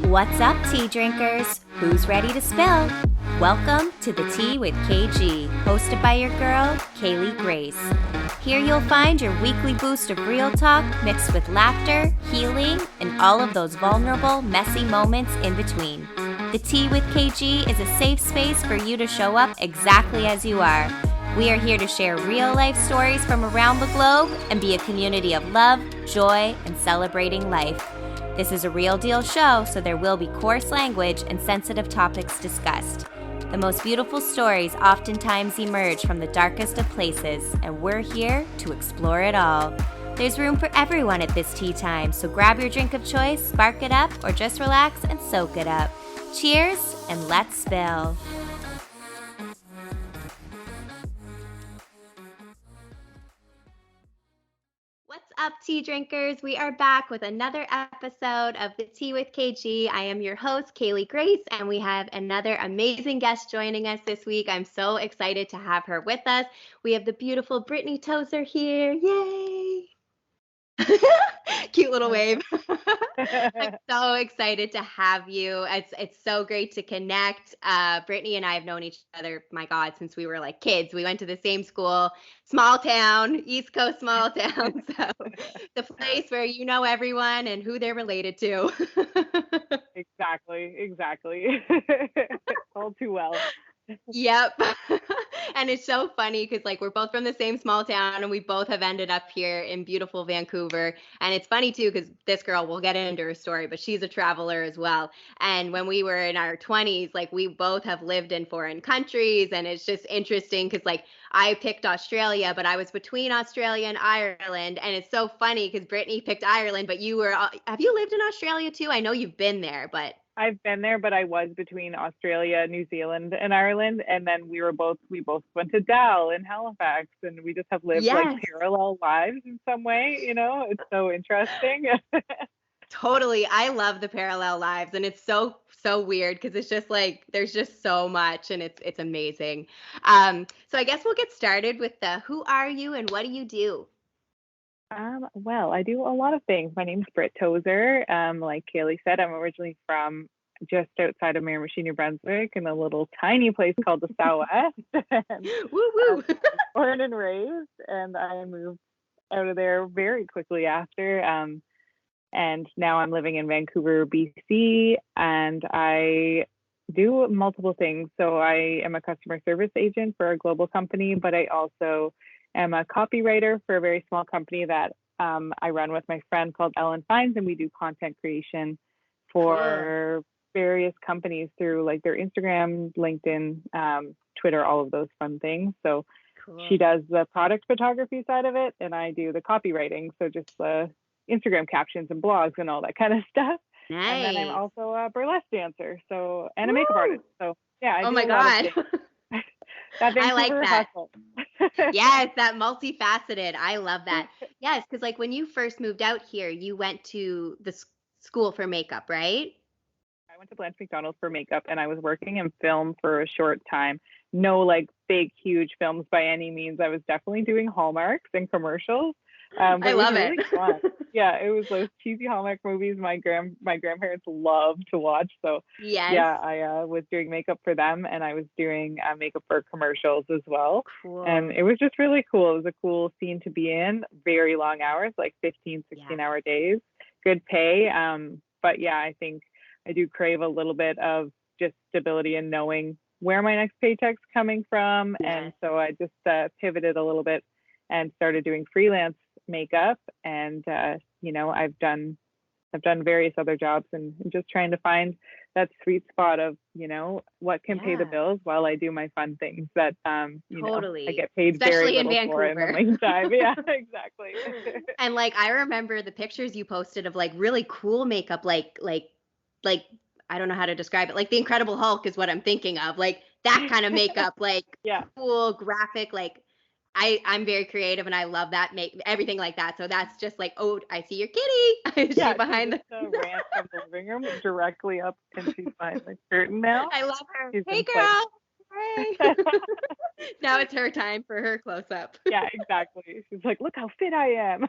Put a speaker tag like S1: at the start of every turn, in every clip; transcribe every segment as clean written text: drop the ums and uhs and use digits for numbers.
S1: What's up, tea drinkers? Who's ready to spill? Welcome to The Tea with KG, hosted by your girl, Kaylee Grace. Here you'll find your weekly boost of real talk mixed with laughter, healing, and all of those vulnerable, messy moments in between. The Tea with KG is a safe space for you to show up exactly as you are. We are here to share real-life stories from around the globe and be a community of love, joy, and celebrating life. This is a real deal show, so there will be coarse language and sensitive topics discussed. The most beautiful stories oftentimes emerge from the darkest of places, and we're here to explore it all. There's room for everyone at this tea time, so grab your drink of choice, spark it up, or just relax and soak it up. Cheers, and let's spill. What's up, tea drinkers? We are back with another episode of The Tea with KG. I am your host, Kaylee Grace, and we have another amazing guest joining us this week. I'm so excited to have her with us. We have the beautiful Britt Tozer here. Yay! Cute little wave. I'm so excited to have you. It's so great to connect. Brittany and I have known each other, my God, since we were like kids. We went to the same school, small town, East Coast small town. So the place where you know everyone and who they're related to.
S2: Exactly. All too well.
S1: Yep. And it's so funny because like we're both from the same small town and we both have ended up here in beautiful Vancouver. And it's funny too because this girl, we'll get into her story, but she's a traveler as well. And when we were in our 20s, like we both have lived in foreign countries, and it's just interesting because like I picked Australia, but I was between Australia and Ireland. And it's so funny because Brittany picked Ireland, but have you lived in Australia too? I know you've been there, but
S2: I've been there, but I was between Australia, New Zealand, and Ireland, and then we both went to Dal in Halifax, and we just have lived like parallel lives in some way. You know, it's so interesting.
S1: Totally. I love the parallel lives, and it's so weird because it's just like there's just so much, and it's amazing. So I guess we'll get started with the who are you and what do you do?
S2: Well, I do a lot of things. My name's Britt Tozer. Like Kaylee said, I'm originally from just outside of Miramichi, New Brunswick, in a little tiny place called the Southwest.
S1: Woo woo.
S2: Born and raised, and I moved out of there very quickly after. And now I'm living in Vancouver, BC, and I do multiple things. So I am a customer service agent for a global company, but I also am a copywriter for a very small company that I run with my friend called Ellen Fines, and we do content creation for various companies through like their Instagram, LinkedIn, Twitter, all of those fun things. So she does the product photography side of it, and I do the copywriting. So just the Instagram captions and blogs and all that kind of stuff.
S1: Nice.
S2: And then I'm also a burlesque dancer, and a makeup artist. So yeah, I do
S1: my
S2: a
S1: God.
S2: lot of things.
S1: I like that. Yes, that multifaceted. I love that. Yes, because like when you first moved out here, you went to the school for makeup, right?
S2: I went to Blanche McDonald for makeup, and I was working in film for a short time. No like big, huge films by any means. I was definitely doing Hallmarks and commercials.
S1: But I love it.
S2: Really fun. Yeah, it was those cheesy Hallmark movies my grandparents loved to watch. So
S1: yes.
S2: Yeah, I was doing makeup for them, and I was doing makeup for commercials as well.
S1: Cool.
S2: And it was just really cool. It was a cool scene to be in. Very long hours, like 15, 16-hour days. Good pay. But yeah, I think I do crave a little bit of just stability and knowing where my next paycheck's coming from.
S1: Yes.
S2: And so I just pivoted a little bit and started doing freelance makeup. And I've done various other jobs, and just trying to find that sweet spot of what can pay the bills while I do my fun things that
S1: totally.
S2: I get paid
S1: especially
S2: very
S1: in
S2: little
S1: Vancouver.
S2: for in the meantime. Yeah, exactly.
S1: And like I remember the pictures you posted of like really cool makeup, like I don't know how to describe it, like the Incredible Hulk is what I'm thinking of, like that kind of makeup, like cool graphic, like I'm very creative and I love that, make everything like that. So that's just like, oh, I see your kitty. She's behind the
S2: ramp from the living room directly up, and she's behind the curtain now.
S1: I love her. Hey girl. Hey. Now it's her time for her close up.
S2: Yeah, exactly. She's like, look how fit I am.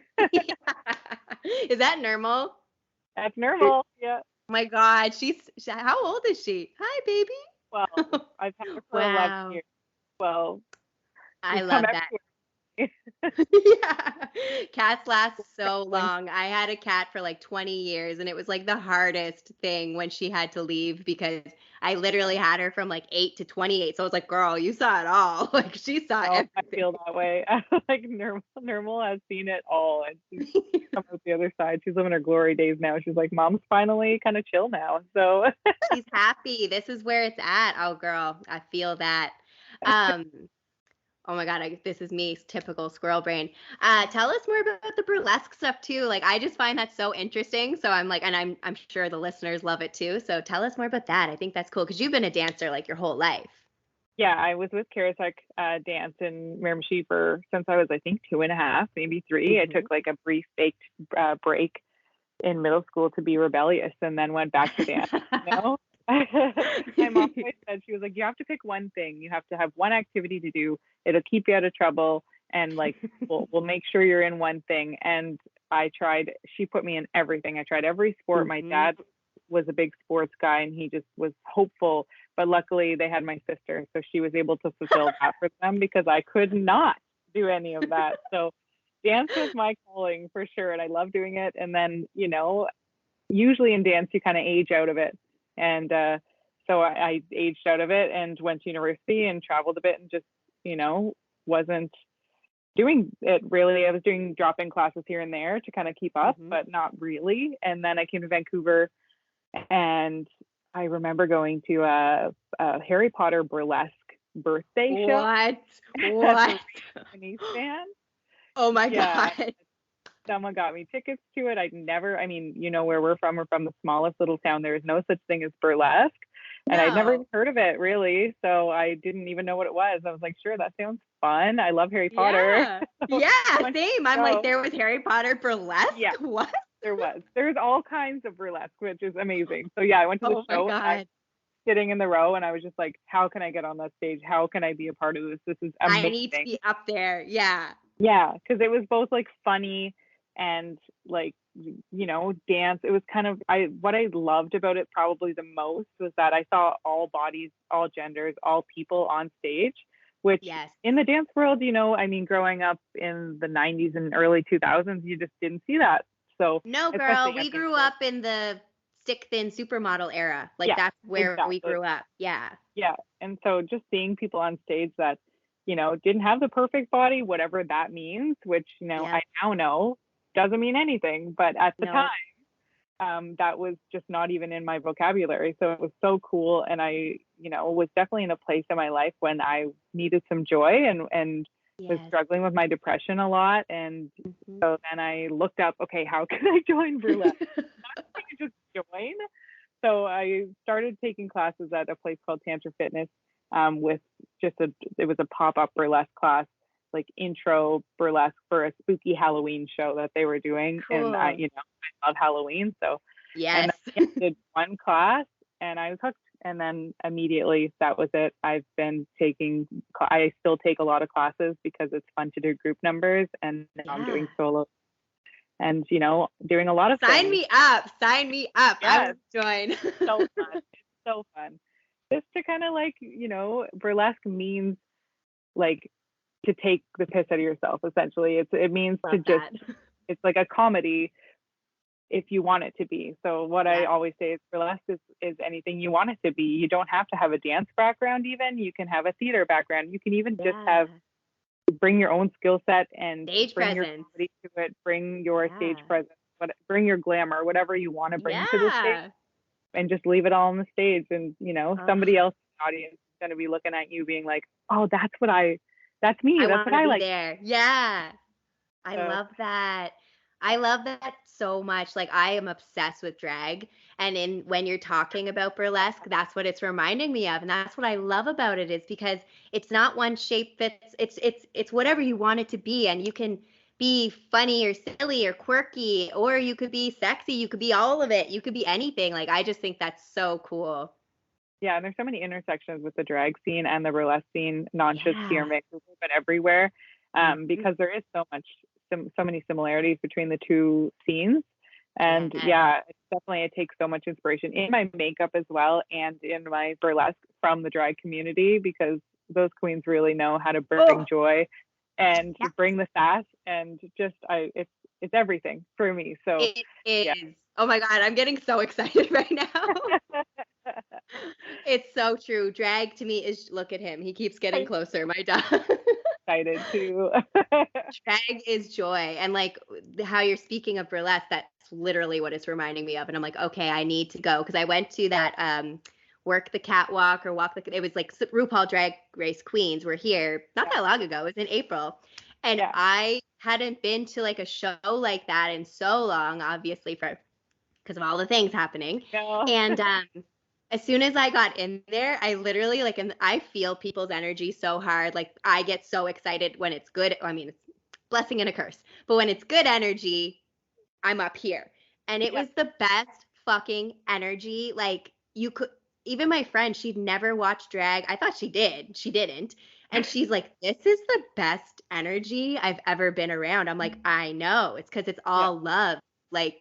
S1: Is that normal?
S2: That's normal. Yeah.
S3: my God. How old is she? Hi, baby.
S2: Well, I've had her for 11
S3: Wow.
S2: years. Well,
S3: I
S2: she's come
S3: love that.
S2: everywhere.
S3: Yeah. Cats last so long. I had a cat for like 20 years, and it was like the hardest thing when she had to leave because I literally had her from like 8 to 28. So I was like, girl, you saw it all. Like she saw
S2: No, I
S3: everything.
S2: feel that way. Like Normal has seen it all, and she's come out the other side. She's living her glory days now. She's like, Mom's finally kind of chill now. So
S3: She's happy. This is where it's at. Oh, girl, I feel that. Um, Oh my God, this is me, typical squirrel brain. Tell us more about the burlesque stuff too. Like, I just find that so interesting. So I'm like, and I'm sure the listeners love it too. So tell us more about that. I think that's cool because you've been a dancer like your whole life.
S2: yeah, I was with Karasek Dance in Miramichi for since I was I think 2.5, maybe 3. I took like a brief baked break in middle school to be rebellious, and then went back to dance. You know, my mom always said, she was like, you have to pick one thing. You have to have one activity to do. It'll keep you out of trouble, and like we'll make sure you're in one thing. And I tried. She put me in everything. I tried every sport. My dad was a big sports guy, and he just was hopeful. But luckily, they had my sister, so she was able to fulfill that for them because I could not do any of that. So dance was my calling for sure, and I love doing it. And then, usually in dance you kind of age out of it, and so I aged out of it and went to university and traveled a bit, and just wasn't doing it really. I was doing drop-in classes here and there to kind of keep up, but not really. And then I came to Vancouver, and I remember going to a Harry Potter burlesque birthday show.
S3: What?
S2: Stand.
S3: Oh my God.
S2: Someone got me tickets to it. Where we're from the smallest little town. There is no such thing as burlesque. And I'd never even heard of it really. So I didn't even know what it was. I was like, sure, that sounds fun. I love Harry Potter.
S3: Yeah, same. I'm like, there was Harry Potter burlesque?
S2: Yeah.
S3: What?
S2: There's all kinds of burlesque, which is amazing. So yeah, I went to the show.
S3: Oh my God.
S2: Sitting in the row, and I was just like, how can I get on that stage? How can I be a part of this? This is amazing.
S3: I need to be up there. Yeah.
S2: Yeah, because it was both like funny and like dance. It was kind of what I loved about it probably the most was that I saw all bodies, all genders, all people on stage, which in the dance world, growing up in the 90s and early 2000s, you just didn't see that. So
S3: no, girl, we grew up in the stick thin supermodel era. Like that's where we grew up. Yeah.
S2: And so just seeing people on stage that didn't have the perfect body, whatever that means, which I now know doesn't mean anything, but at the time that was just not even in my vocabulary. So it was so cool, and I was definitely in a place in my life when I needed some joy and was struggling with my depression a lot. And so then I looked up, okay, how can I join burlesque? Not just join. So I started taking classes at a place called Tantra Fitness, with it was a pop-up burlesque class, like intro burlesque for a spooky Halloween show that they were doing. Cool. And I love Halloween, so and I did one class and I was hooked, and then immediately that was it. I still take a lot of classes because it's fun to do group numbers, and now I'm doing solo and doing a lot of
S3: sign me up. Yes. I would join.
S2: So fun. It's so fun. Just to kind of like, burlesque means like to take the piss out of yourself, essentially. It means love to that. It's like a comedy if you want it to be. So what I always say is burlesque is anything you want it to be. You don't have to have a dance background even. You can have a theater background. You can even just bring your own skill set and
S3: stage
S2: bring
S3: presence.
S2: your comedy to it, bring your stage presence, bring your glamour, whatever you want to bring to the stage. And just leave it all on the stage, and somebody else in the audience is going to be looking at you being like, oh, that's me, that's what I like
S3: there. I love that. I love that so much. Like, I am obsessed with drag, and when you're talking about burlesque, that's what it's reminding me of, and that's what I love about it, is because it's not one shape fits. It's whatever you want it to be, and you can be funny or silly or quirky, or you could be sexy, you could be all of it, you could be anything. Like, I just think that's so cool.
S2: And there's so many intersections with the drag scene and the burlesque scene, not just here in Vancouver, but everywhere, because there is so many similarities between the two scenes. And definitely, I take so much inspiration in my makeup as well and in my burlesque from the drag community, because those queens really know how to bring joy and
S3: Yeah.
S2: bring the sass, and just it's everything for me. So
S3: It is.
S2: yeah.
S3: Oh my God, I'm getting so excited right now. It's so true. Drag to me is, look at him. He keeps getting
S2: I'm
S3: closer, my dog.
S2: excited too.
S3: Drag is joy. And like how you're speaking of burlesque, that's literally what it's reminding me of. And I'm like, okay, I need to go. Because I went to that work the catwalk or walk the, it was like RuPaul Drag Race Queens were here not that long ago. It was in April. And
S2: Yeah.
S3: I hadn't been to like a show like that in so long, obviously because of all the things happening.
S2: No.
S3: And as soon as I got in there, I literally like, and I feel people's energy so hard. Like I get so excited when it's good. I mean, it's blessing and a curse, but when it's good energy, I'm up here. And it was the best fucking energy. Like you could, even my friend, she'd never watched drag. I thought she did. She didn't. And she's like, this is the best energy I've ever been around. I'm like, I know. It's because it's all love. Like,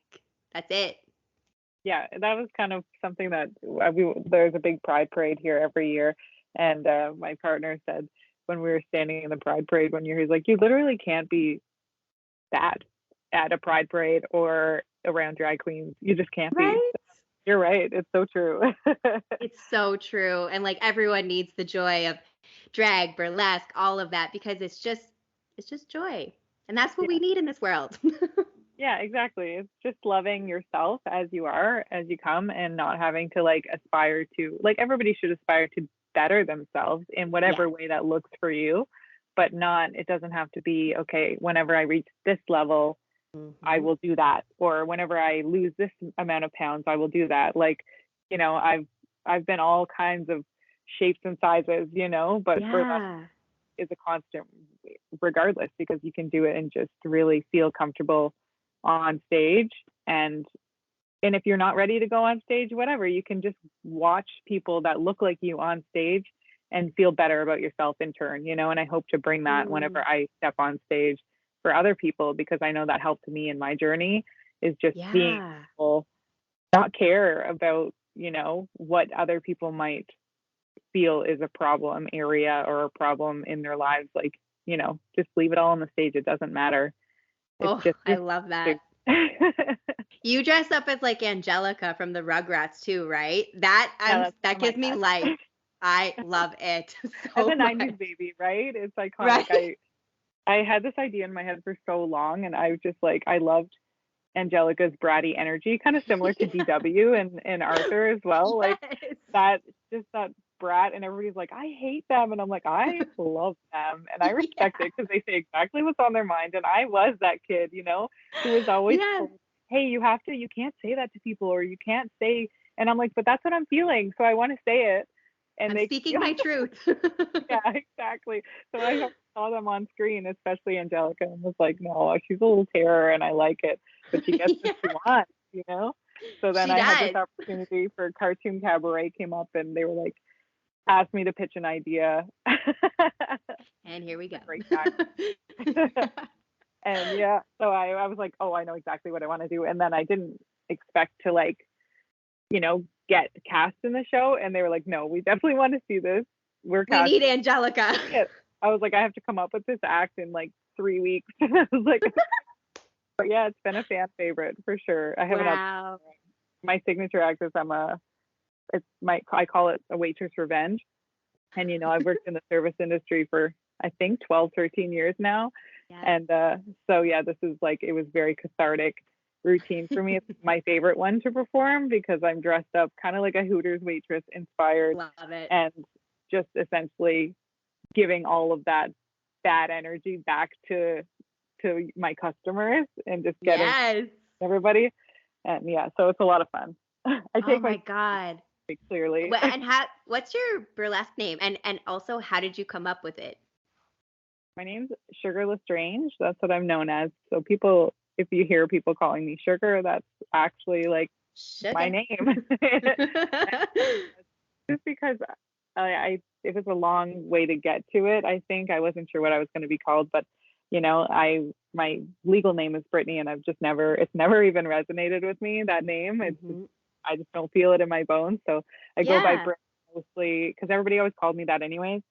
S3: that's it.
S2: Yeah, that was kind of something that there's a big pride parade here every year. And my partner said when we were standing in the pride parade one year, he's like, you literally can't be sad at a pride parade or around drag queens. You just can't be. You're right. It's so true.
S3: It's so true. And like everyone needs the joy of drag, burlesque, all of that, because it's just joy. And that's what we need in this world.
S2: Yeah, exactly. It's just loving yourself as you are, as you come, and not having to like aspire to, like, everybody should aspire to better themselves in whatever way that looks for you, but not, it doesn't have to be, okay, whenever I reach this level, I will do that. Or whenever I lose this amount of pounds, I will do that. Like, you know, I've been all kinds of shapes and sizes, you know, but burlesque is a constant regardless, because you can do it and just really feel comfortable on stage. And if you're not ready to go on stage, whatever, you can just watch people that look like you on stage and feel better about yourself in turn, you know. And I hope to bring that whenever I step on stage for other people, because I know that helped me in my journey, is just being people not care about, you know, what other people might feel is a problem area or a problem in their lives. Like, you know, just leave it all on the stage. It doesn't matter.
S3: I love that. You dress up as like Angelica from the Rugrats too, right? That gives me life. I love it so
S2: As a
S3: much.
S2: 90s baby, right? It's iconic.
S3: Right?
S2: I had this idea in my head for so long, and I was just like, I loved Angelica's bratty energy, kind of similar to DW and Arthur as well. Like that brat, and everybody's like, I hate them, and I'm like, I love them, and I respect it, because they say exactly what's on their mind. And I was that kid, you know, who was always told, hey, you can't say that to people, or you can't say, and I'm like, but that's what I'm feeling, so I want to say it. And
S3: I'm speaking my truth.
S2: Yeah, exactly. So I saw them on screen, especially Angelica, and was like, no, she's a little terror, and I like it, but she gets what she wants, you know. So then I had this opportunity for Cartoon Cabaret came up, and they were like, asked me to pitch an idea.
S3: And here we go.
S2: Great time. And yeah, so I was like, oh, I know exactly what I want to do. And then I didn't expect to, like, you know, get cast in the show. And they were like, no, we definitely want to see this. We
S3: need Angelica.
S2: I was like, I have to come up with this act in like 3 weeks. I was like, but yeah, it's been a fan favorite for sure. I haven't my signature act is I call it a waitress revenge. And, you know, I've worked in the service industry for, I think, 12, 13 years now. And so, yeah, this is like, it was very cathartic routine for me. It's my favorite one to perform, because I'm dressed up kind of like a Hooters waitress inspired.
S3: Love it.
S2: And just essentially giving all of that bad energy back to my customers, and just getting everybody. And yeah, so it's a lot of fun. I take
S3: my God.
S2: Clearly.
S3: And what's your burlesque name? And also, how did you come up with it?
S2: My name's Sugar Lestrange. That's what I'm known as. So people, if you hear people calling me Sugar, that's actually like my name. Just because it was a long way to get to it. I think I wasn't sure what I was going to be called, but you know, I my legal name is Brittany, and it's never even resonated with me, that name. I just don't feel it in my bones. So I go by Britt mostly because everybody always called me that anyways.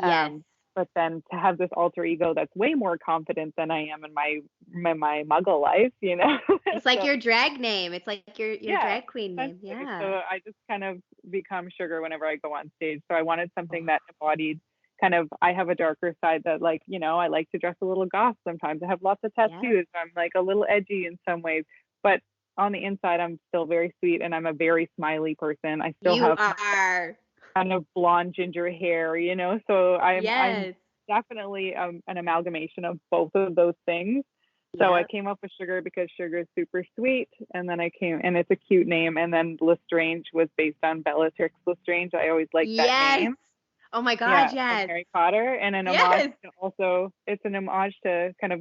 S3: Yes.
S2: But then to have this alter ego that's way more confident than I am in my muggle life, you know.
S3: It's like your drag name. It's like your drag queen name. Yeah.
S2: So I just kind of become Sugar whenever I go on stage. So I wanted something that embodied kind of, I have a darker side that, like, you know, I like to dress a little goth sometimes. I have lots of tattoos. I'm like a little edgy in some ways, but on the inside, I'm still very sweet, and I'm a very smiley person. I still have kind of blonde ginger hair, you know, so I'm definitely an amalgamation of both of those things. So I came up with Sugar because Sugar is super sweet, and then and it's a cute name, and then Lestrange was based on Bellatrix Lestrange. I always liked that name.
S3: Oh my God,
S2: From Harry Potter, and an homage to it's an homage to kind of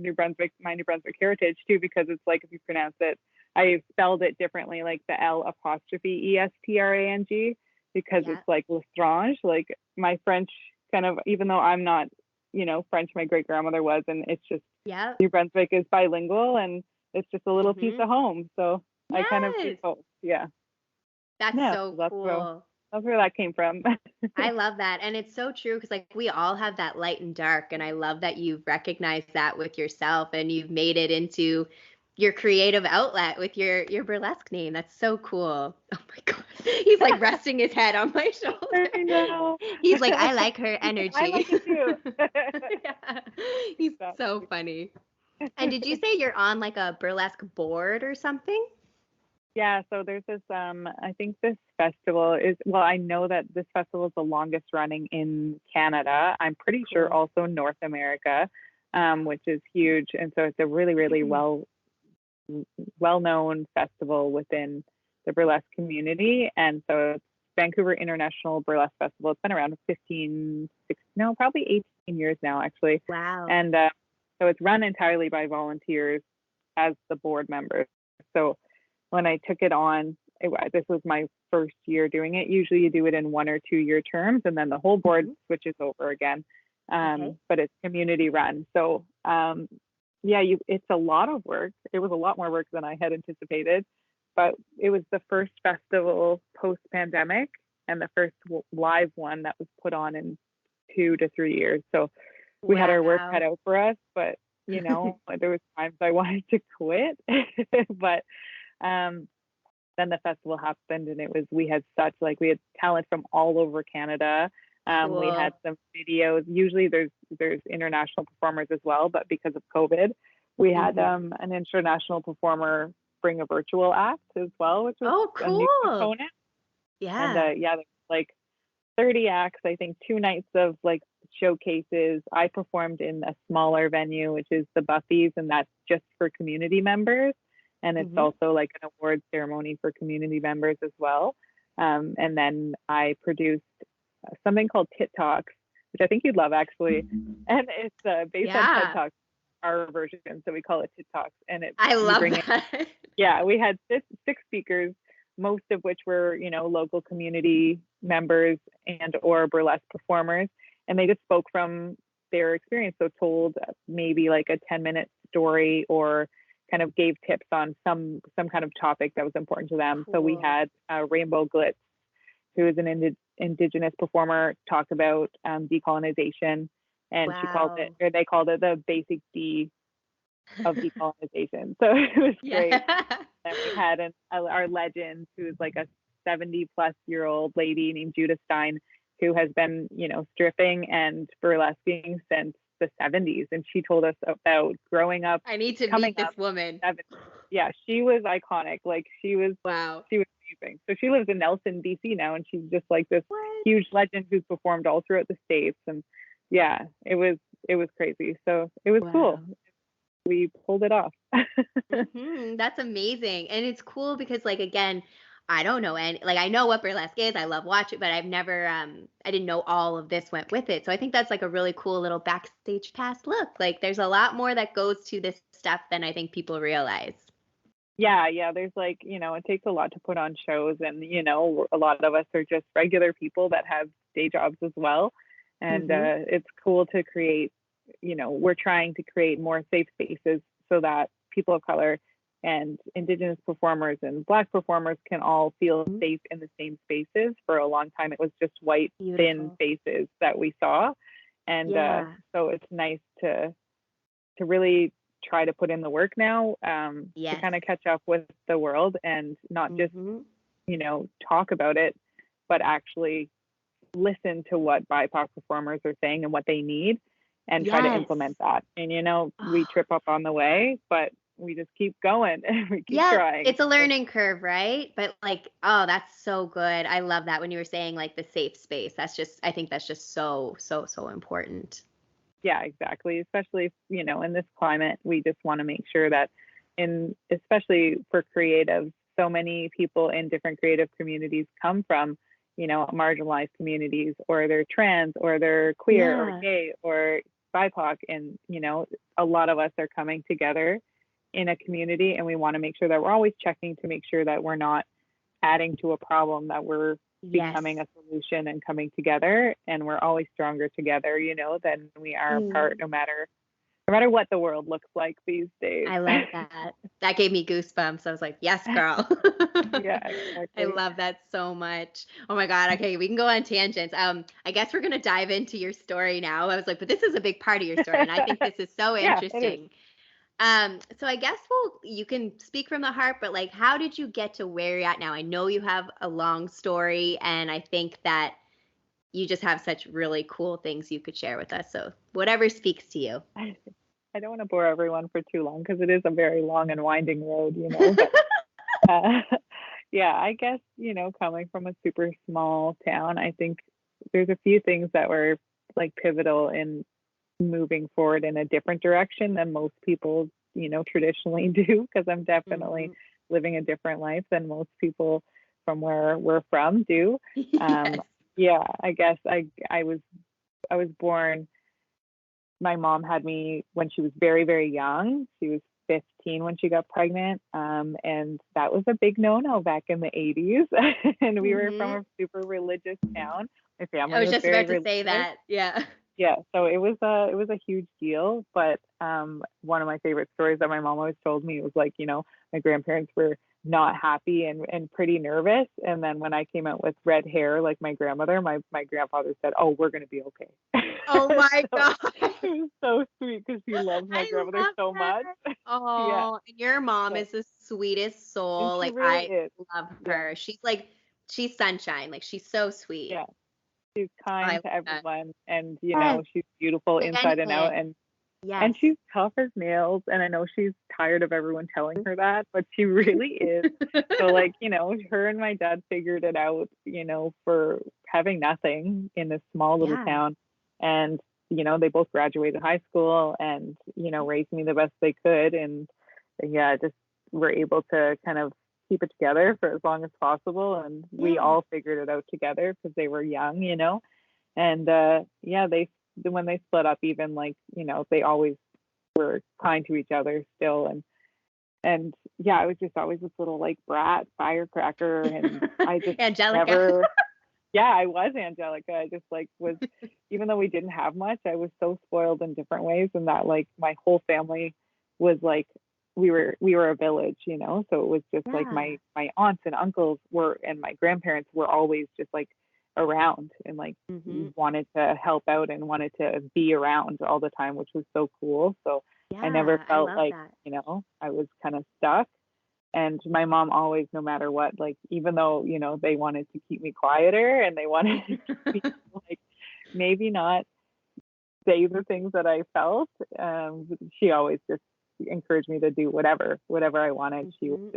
S2: my New Brunswick heritage too, because it's like, if you pronounce it, I spelled it differently, like the L'Estrange, because it's like Lestrange, like my French kind of, even though I'm not, you know, French, my great grandmother was, and it's just New Brunswick is bilingual, and it's just a little piece of home. So I kind of do both. Yeah.
S3: That's so cool.
S2: That's where that came from.
S3: I love that. And it's so true, because like we all have that light and dark. And I love that you've recognized that with yourself, and you've made it into your creative outlet with your burlesque name. That's so cool. Oh my God. He's like resting his head on my shoulder.
S2: I know.
S3: He's like, I like her energy.
S2: I like it too.
S3: He's so funny. And did you say you're on like a burlesque board or something?
S2: Yeah, so there's this, I think this festival is, well, I know that this festival is the longest running in Canada. I'm pretty sure also North America, which is huge. And so it's a really, really well-known festival within the burlesque community. And so it's Vancouver International Burlesque Festival. It's been around probably 18 years now, actually.
S3: Wow.
S2: And so it's run entirely by volunteers as the board members. So when I took it on, this was my first year doing it. Usually you do it in 1 or 2 year terms, and then the whole board switches over again. But it's community run. So it's a lot of work. It was a lot more work than I had anticipated, but it was the first festival post-pandemic and the first live one that was put on in 2 to 3 years. So we had our work cut out for us, but you know, there was times I wanted to quit, but then the festival happened, and we had talent from all over Canada. We had some videos. Usually there's international performers as well, but because of COVID, we had an international performer bring a virtual act as well, which was a new component.
S3: Yeah.
S2: And there's like 30 acts, I think 2 nights of like showcases. I performed in a smaller venue, which is the Buffy's, and that's just for community members. And it's also like an award ceremony for community members as well. And then I produced something called Tit Talks, which I think you'd love, actually. And it's based on TED Talks, our version. So we call it Tit Talks. And
S3: I love that.
S2: We had 6 speakers, most of which were, you know, local community members and or burlesque performers. And they just spoke from their experience. So told maybe like a 10-minute story, or kind of gave tips on some kind of topic that was important to them. So we had Rainbow Glitz, who is an Indigenous performer, talk about decolonization, and they called it the basic D of decolonization. So it was great. Then we had our legend, who's like a 70-plus-year-old lady named Judah Stein, who has been, you know, stripping and burlesquing since the 70s, and she told us about growing up.
S3: I need to meet this woman.
S2: Yeah, she was iconic. Like she was amazing. So she lives in Nelson, BC now, and she's just like this huge legend who's performed all throughout the States. And yeah, it was crazy. So it was cool. We pulled it off.
S3: That's amazing. And it's cool because, like, again, I don't know I know what burlesque is. I love watch it, but I've never, I didn't know all of this went with it. So I think that's like a really cool little backstage pass look. Like there's a lot more that goes to this stuff than I think people realize.
S2: Yeah. There's like, you know, it takes a lot to put on shows, and, you know, a lot of us are just regular people that have day jobs as well. And it's cool to create, you know, we're trying to create more safe spaces so that people of color and Indigenous performers and Black performers can all feel safe in the same spaces. For a long time, it was just white, thin faces that we saw. And so it's nice to really try to put in the work now, to kind of catch up with the world and not just, talk about it, but actually listen to what BIPOC performers are saying and what they need and try to implement that. And, we trip up on the way, but we just keep going and we keep trying.
S3: It's a learning curve, right? But like, oh, that's so good. I love that when you were saying like the safe space. I think that's just so, so, so important.
S2: Yeah, exactly. Especially, in this climate, we just want to make sure that especially for creatives, so many people in different creative communities come from, marginalized communities, or they're trans, or they're queer or gay or BIPOC. And, a lot of us are coming together in a community, and we want to make sure that we're always checking to make sure that we're not adding to a problem, that we're becoming a solution and coming together, and we're always stronger together, than we are apart, no matter what the world looks like these days.
S3: I love that. That gave me goosebumps. I was like, yes, girl.
S2: Yeah, exactly.
S3: I love that so much. Oh my God. Okay, we can go on tangents. I guess we're gonna dive into your story now. I was like, but this is a big part of your story, and I think this is so interesting. So I guess you can speak from the heart, but like, how did you get to where you're at now? I know you have a long story, and I think that you just have such really cool things you could share with us. So whatever speaks to you.
S2: I don't want to bore everyone for too long because it is a very long and winding road, But, I guess, coming from a super small town, I think there's a few things that were like pivotal in moving forward in a different direction than most people, traditionally do, because I'm definitely living a different life than most people from where we're from do. I guess I was born, my mom had me when she was very, very young. She was 15 when she got pregnant. And that was a big no-no back in the 80s. And we were from a super religious town. My family was
S3: just
S2: very
S3: about to say that.
S2: Yeah, so it was a huge deal. But one of my favorite stories that my mom always told me was like, my grandparents were not happy and pretty nervous. And then when I came out with red hair, like my grandmother, my grandfather said, "Oh, we're gonna be okay."
S3: Oh my God.
S2: It was so sweet because he loves my grandmother so much.
S3: Oh, and your mom is the sweetest soul. Like
S2: really
S3: I love her. She's sunshine. Like she's so sweet.
S2: Yeah. She's kind to everyone, and she's beautiful inside and out, and she's tough as nails. And I know she's tired of everyone telling her that, but she really is. So like, her and my dad figured it out, for having nothing in this small little town. And, they both graduated high school and, raised me the best they could. And just were able to kind of keep it together for as long as possible. And we all figured it out together because they were young, and when they split up, even like, they always were kind to each other still. And I was just always this little like brat firecracker, and I just
S3: Angelica.
S2: I was Angelica. I just like was, even though we didn't have much, I was so spoiled in different ways, and that like my whole family was like, we were a village, so it was just like my aunts and uncles and my grandparents were always just like around and like wanted to help out and wanted to be around all the time, which was so cool. So I never felt like that. I was kind of stuck. And my mom always, no matter what, like even though they wanted to keep me quieter and they wanted to keep me, like maybe not say the things that I felt, she always just encouraged me to do whatever I wanted. She was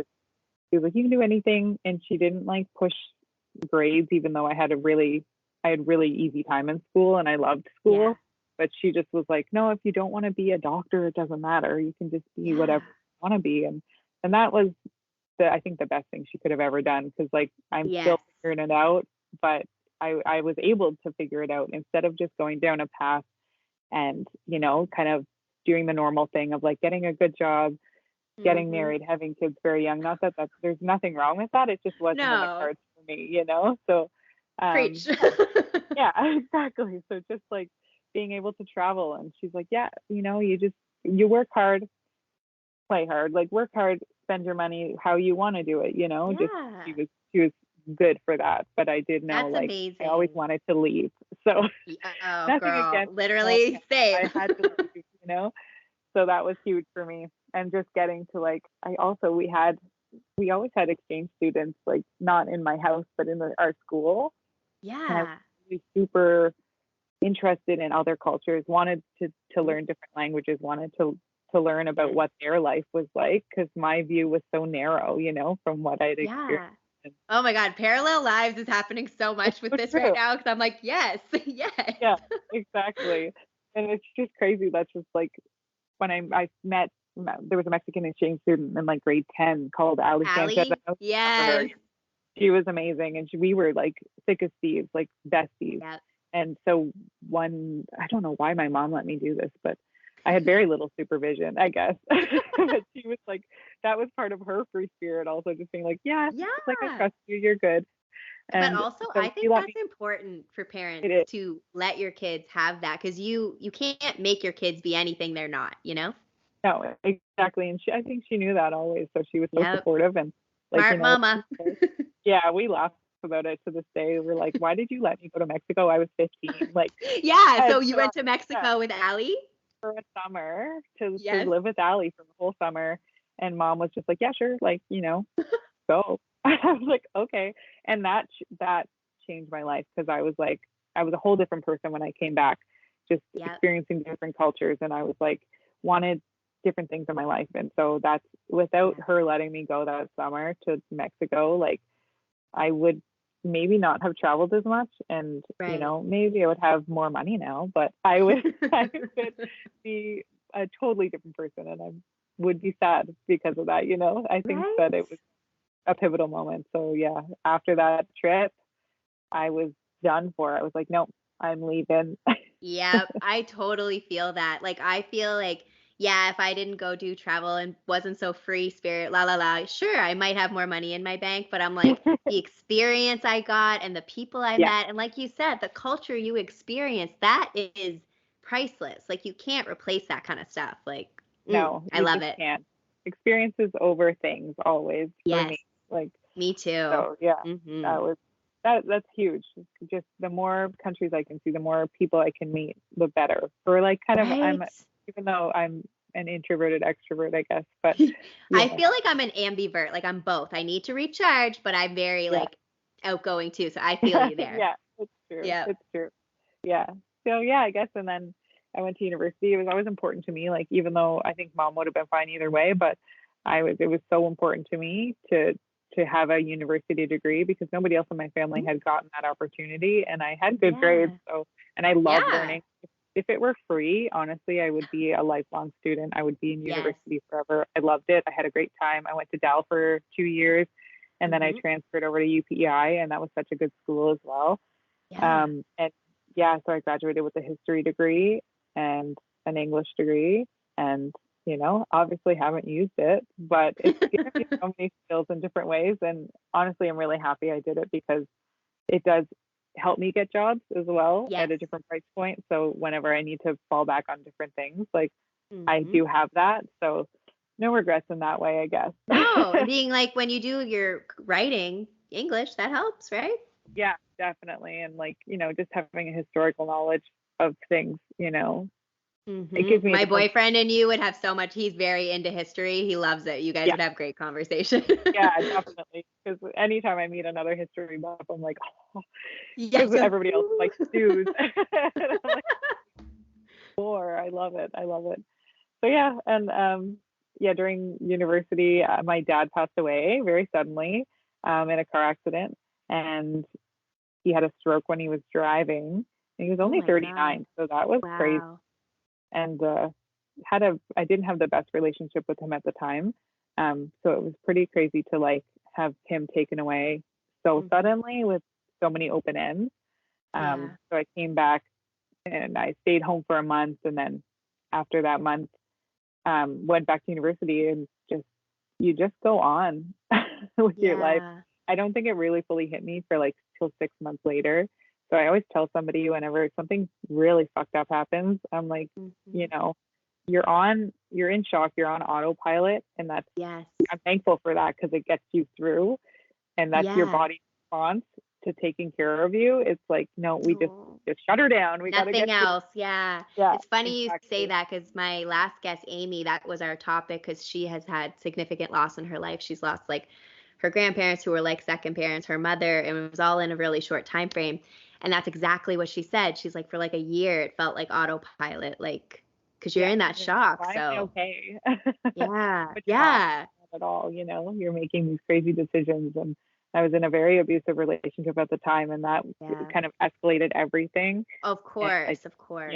S2: like, you can do anything. And she didn't like push grades, even though I had really easy time in school and I loved school. But she just was like, no, if you don't want to be a doctor, it doesn't matter. You can just be whatever you want to be. And that was I think the best thing she could have ever done, because like I'm still figuring it out, but I was able to figure it out instead of just going down a path and kind of doing the normal thing of like getting a good job, getting married, having kids very young. Not that there's nothing wrong with that. It just wasn't in the cards for me, So
S3: preach.
S2: Yeah, exactly. So just like being able to travel, and she's like, you work hard, play hard, like work hard, spend your money how you want to do it, just
S3: Yeah.
S2: she was good for that. But I did know
S3: That's
S2: like I always
S3: amazing.
S2: wanted to leave. So
S3: Oh,
S2: nothing
S3: girl,
S2: against mom,
S3: literally same.
S2: I had to leave. So that was huge for me. And just getting to like we always had exchange students, like not in my house but in our school. And I was
S3: Yeah.
S2: really super interested in other cultures, wanted to learn different languages, wanted to learn about what their life was like, because my view was so narrow, from what I'd
S3: Yeah.
S2: experienced.
S3: Oh my God, parallel lives is happening so
S2: It's
S3: much with
S2: so
S3: this right
S2: true.
S3: now because I'm like, yes, yes.
S2: Yeah, exactly. And it's just crazy. That's just like when I met, there was a Mexican exchange student in like grade 10 called Ali Sanchez. I
S3: Allie,
S2: don't know if you remember
S3: yes.
S2: her. She was amazing, and we were like thick as thieves, like besties.
S3: Yep.
S2: And so I don't know why my mom let me do this, but I had very little supervision, I guess. But she was like, that was part of her free spirit, also just being like, yeah, like I
S3: Yeah.
S2: trust you, you're good.
S3: But
S2: And
S3: also,
S2: so
S3: I
S2: she
S3: think
S2: let me.
S3: that's important for
S2: It
S3: parents
S2: is.
S3: to let your kids have that because you can't make your kids be anything they're not, you know?
S2: No, exactly. And I think she knew that always. So she was so
S3: Yep.
S2: supportive and like,
S3: Smart mama.
S2: yeah, we laugh about it to this day. We're like, why did you let me go to Mexico? I was 15. Like,
S3: Yeah.
S2: and
S3: So you
S2: so,
S3: went to
S2: yeah,
S3: Mexico with Allie?
S2: for a summer to
S3: Yes.
S2: live with Allie for the whole summer. And mom was just like, yeah, sure. Like, go. I was like, okay. And that changed my life, because I was like, I was a whole different person when I came back, just
S3: Yep.
S2: experiencing different cultures. And I was like, wanted different things in my life. And so that's without
S3: Yeah.
S2: her letting me go that summer to Mexico, like I would maybe not have traveled as much, and
S3: Right.
S2: maybe I would have more money now, but I would be a totally different person, and I would be sad because of that. I think that
S3: Right?
S2: it was a pivotal moment. So yeah, after that trip, I was done for. I was like, nope, I'm leaving.
S3: Yep, I totally feel that. Like, I feel like, yeah, if I didn't go do travel and wasn't so free spirit, la la la, sure, I might have more money in my bank, but I'm like, the experience I got and the people I
S2: Yeah,
S3: met, and like you said, the culture you experience, that is priceless. Like, you can't replace that kind of stuff. Like,
S2: no,
S3: I
S2: you
S3: love
S2: just
S3: it.
S2: can't. Experiences over things always for
S3: Yes,
S2: me. Like,
S3: me too.
S2: so yeah,
S3: Hmm.
S2: that was that's huge. Just the more countries I can see, the more people I can meet, the better. For like kind of
S3: Right?
S2: even though I'm an introverted extrovert, I guess, but
S3: I
S2: yeah,
S3: feel like I'm an ambivert. Like, I'm both. I need to recharge, but I'm very,
S2: yeah,
S3: like, outgoing too. So I feel you there.
S2: yeah, it's true.
S3: Yep.
S2: It's true. Yeah. So yeah, I guess, and then I went to university. It was always important to me, like even though I think mom would have been fine either way, but it was so important to me to have a university degree, because nobody else in my family had gotten that opportunity, and I had good grades.
S3: Yeah.
S2: So, and I love
S3: Yeah.
S2: learning. If it were free, honestly, I would be a lifelong student. I would be in
S3: Yes.
S2: university forever. I loved it. I had a great time. I went to Dal for 2 years, and then I
S3: Hmm.
S2: transferred over to UPEI, and that was such a good school as well.
S3: Yeah.
S2: And yeah, so I graduated with a history degree and an English degree, and obviously haven't used it, but it's given me so many skills in different ways. And honestly, I'm really happy I did it, because it does help me get jobs as well
S3: Yes.
S2: at a different price point. So whenever I need to fall back on different things, like I
S3: Hmm.
S2: do have that. So no regrets in that way, I guess.
S3: No, and being like when you do your writing English, that helps, right?
S2: Yeah, definitely. And like, just having a historical knowledge of things, it gives me a
S3: My
S2: different.
S3: boyfriend and you would have so much. He's very into history. He loves it. You guys
S2: Yeah,
S3: would have great conversation.
S2: yeah, definitely. Because anytime I meet another history buff, I'm like, oh,
S3: Yes.
S2: because
S3: You're like,
S2: everybody else
S3: "Ooh."
S2: likes news. And I'm like, war. I love it. I love it. So yeah, and yeah, during university, my dad passed away very suddenly in a car accident, and he had a stroke when he was driving. And he was
S3: Oh
S2: only
S3: my God.
S2: 39, so that was crazy.
S3: Wow.
S2: And I didn't have the best relationship with him at the time, so it was pretty crazy to like have him taken away so
S3: Hmm.
S2: suddenly with so many open ends.
S3: Yeah.
S2: So I came back and I stayed home for a month, and then after that month, went back to university, and you just go on with your life.
S3: Yeah.
S2: I don't think it really fully hit me for like till 6 months later. So I always tell somebody whenever something really fucked up happens, I'm like, you
S3: Hmm.
S2: know, you're in shock, you're on autopilot, and that's,
S3: Yes.
S2: I'm thankful for that because it gets you through, and that's your
S3: Yeah.
S2: body's response to taking care of you. It's like, no, we just
S3: Oh.
S2: shut her down. We gotta
S3: Nothing
S2: get
S3: else. Yeah.
S2: yeah,
S3: It's funny you say
S2: exactly.
S3: that because my last guest, Amy, that was our topic because she has had significant loss in her life. She's lost like her grandparents who were like second parents, her mother, and it was all in a really short time frame. And that's exactly what she said. She's like, for like a year, it felt like autopilot, like, because you're in that
S2: You're like,
S3: shock.
S2: why am I
S3: So,
S2: okay?
S3: yeah.
S2: But you're not
S3: Yeah.
S2: at all, you're making these crazy decisions. And I was in a very abusive relationship at the time, and that
S3: Yeah.
S2: kind of escalated everything.
S3: Of
S2: And I,
S3: course. Of course.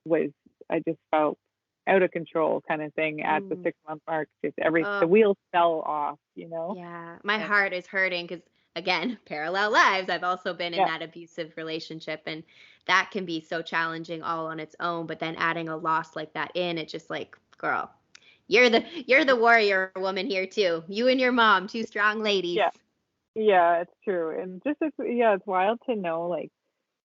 S2: was I just felt out of control kind of thing at the
S3: Mm.
S2: 6-month mark. Just the
S3: Oh,
S2: wheels fell off,
S3: yeah. My
S2: And
S3: heart is hurting because, again, parallel lives. I've also been in
S2: yeah,
S3: that abusive relationship, and that can be so challenging all on its own. But then adding a loss like that in, it just like, girl, you're the warrior woman here too. You and your mom, two strong ladies.
S2: yeah, yeah, it's true. And just it's wild to know like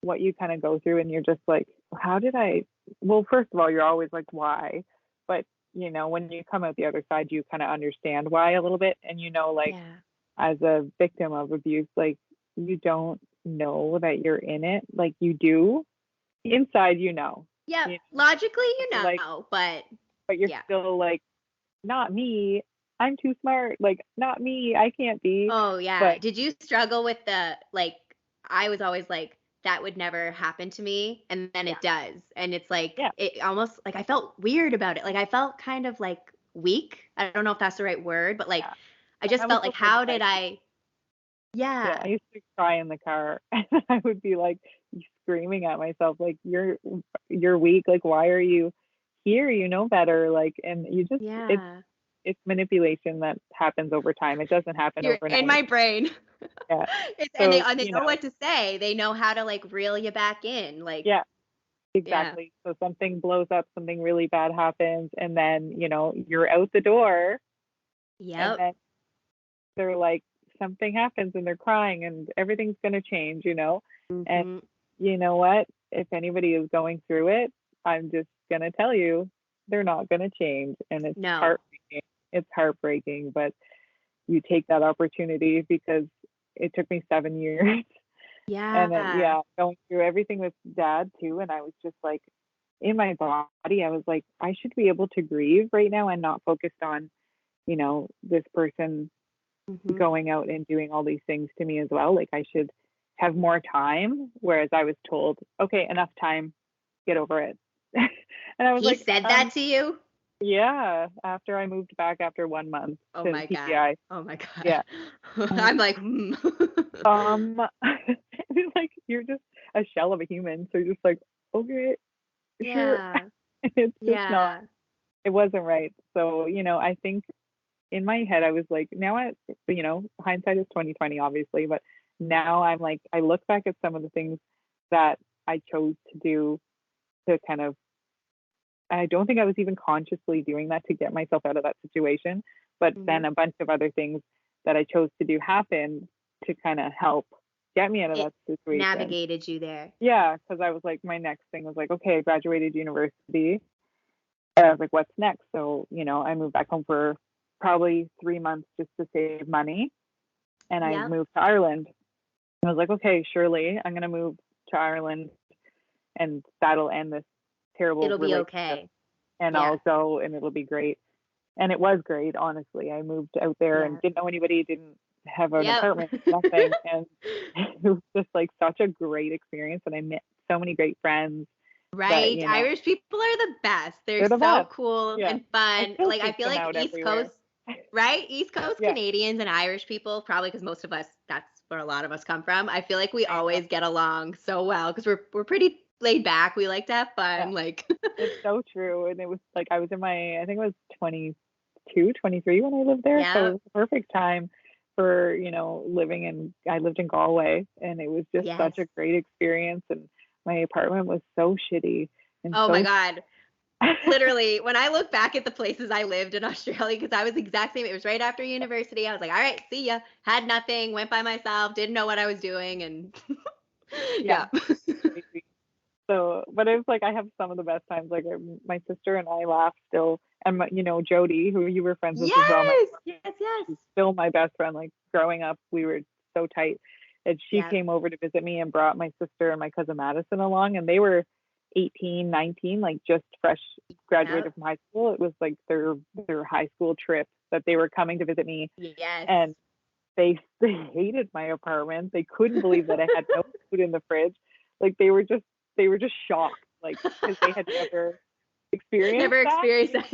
S2: what you kind of go through, and you're just like, how did I? Well, first of all, you're always like, why? But when you come out the other side, you kind of understand why a little bit, and like
S3: Yeah.
S2: as a victim of abuse, like you don't know that you're in it, like you do inside,
S3: Yep.
S2: you know,
S3: Logically,
S2: like, but you're
S3: yeah.
S2: still like, not me. I'm too smart. Like, not me. I can't be.
S3: Oh, yeah.
S2: But
S3: Did you struggle with the like I was always like that would never happen to me and then
S2: yeah,
S3: it does. And it's like
S2: yeah,
S3: it almost like I felt weird about it. Like I felt kind of like weak. I don't know if that's the right word, but like
S2: yeah.
S3: I
S2: And
S3: just
S2: that was
S3: felt like
S2: before the
S3: how did
S2: diagnosis.
S3: I
S2: Yeah,
S3: Yeah.
S2: I used to cry in the car, and I would be like screaming at myself, like, you're weak. Like, why are you here? You know better. Like, and you just
S3: Yeah.
S2: it's manipulation that happens over time. It doesn't happen
S3: You're in
S2: overnight.
S3: my brain.
S2: Yeah.
S3: It's
S2: So,
S3: and they know what to say. They know how to like reel you back in. Like,
S2: yeah,
S3: yeah.
S2: exactly. So something blows up, something really bad happens, and then, you're out the door, and
S3: Yep.
S2: then they're like, something happens, and they're crying, and everything's going to change. And
S3: Hmm.
S2: you know what? If anybody is going through it, I'm just going to tell you, they're not going to change. And it's
S3: No.
S2: heartbreaking. It's heartbreaking, but you take that opportunity because it took me 7 years. And then,
S3: Yeah.
S2: yeah, going through everything with dad too. And I was just like, in my body, I was like, I should be able to grieve right now and not focused on, this person
S3: Hmm.
S2: going out and doing all these things to me as well. Like, I should have more time. Whereas I was told, okay, enough time, get over it. And I was
S3: He
S2: like,
S3: said that to you?
S2: yeah, after I moved back after 1 month
S3: Oh
S2: to
S3: my God.
S2: PGI.
S3: Oh my God.
S2: Yeah. Um,
S3: I'm like, hmm.
S2: it's like you're just a shell of a human. So you're just like, okay, sure.
S3: Yeah.
S2: It's just not,
S3: Yeah.
S2: it wasn't right. So, I think in my head I was like, now hindsight is 2020 obviously, but now I'm like, I look back at some of the things that I chose to do to kind of, I don't think I was even consciously doing that to get myself out of that situation, but
S3: Hmm.
S2: then a bunch of other things that I chose to do happened to kind of help get me out of
S3: It
S2: that situation.
S3: navigated you there.
S2: Yeah, because I was like, my next thing was like, okay, I graduated university. And I was like, what's next? So, I moved back home for probably 3 months just to save money. And I
S3: Yep.
S2: moved to Ireland. I was like, okay, surely I'm going to move to Ireland, and that'll end this terrible
S3: It'll be
S2: relationship,
S3: okay.
S2: and
S3: Yeah.
S2: I'll go and it'll be great. And it was great, honestly. I moved out there and
S3: Yeah.
S2: didn't know anybody, didn't have an
S3: Yep.
S2: apartment, nothing. And it was just like such a great experience. And I met so many great friends that,
S3: Right. Irish people are the best. They're
S2: they're the
S3: so
S2: best.
S3: cool
S2: Yeah.
S3: and
S2: I
S3: fun.
S2: still
S3: Like I
S2: seek
S3: feel
S2: them
S3: like
S2: out
S3: East
S2: everywhere.
S3: Coast, right? East Coast
S2: Yeah.
S3: Canadians and Irish people, probably because most of us, that's where a lot of us come from. I feel like we
S2: I know.
S3: always get along so well because we're pretty laid back. We like to have
S2: Yeah.
S3: fun. Like
S2: It's so true. And it was like, I was in my, I think it was 22, 23 when I lived there. So
S3: yeah.
S2: it was the perfect time for, I lived in Galway, and it was just
S3: Yes.
S2: such a great experience. And my apartment was so shitty and
S3: Oh my
S2: so
S3: God. Literally, when I look back at the places I lived in Australia, because I was exact same, it was right after university. I was like, all right, see ya. Had nothing, went by myself, didn't know what I was doing, and
S2: yeah,
S3: yeah.
S2: crazy. So, but it was like I have some of the best times. Like my sister and I laugh still, and Jody, who you were friends with as well,
S3: Yes.
S2: she's still my best friend. Like growing up, we were so tight. And she came over to visit me and brought my sister and my cousin Madison along, and they were 18, 19, like just fresh graduated from high school. It was like their high school trip that they were coming to visit me.
S3: Yes.
S2: And they hated my apartment. They couldn't believe that I had no food in the fridge. Like they were just shocked, like because they had never experienced that.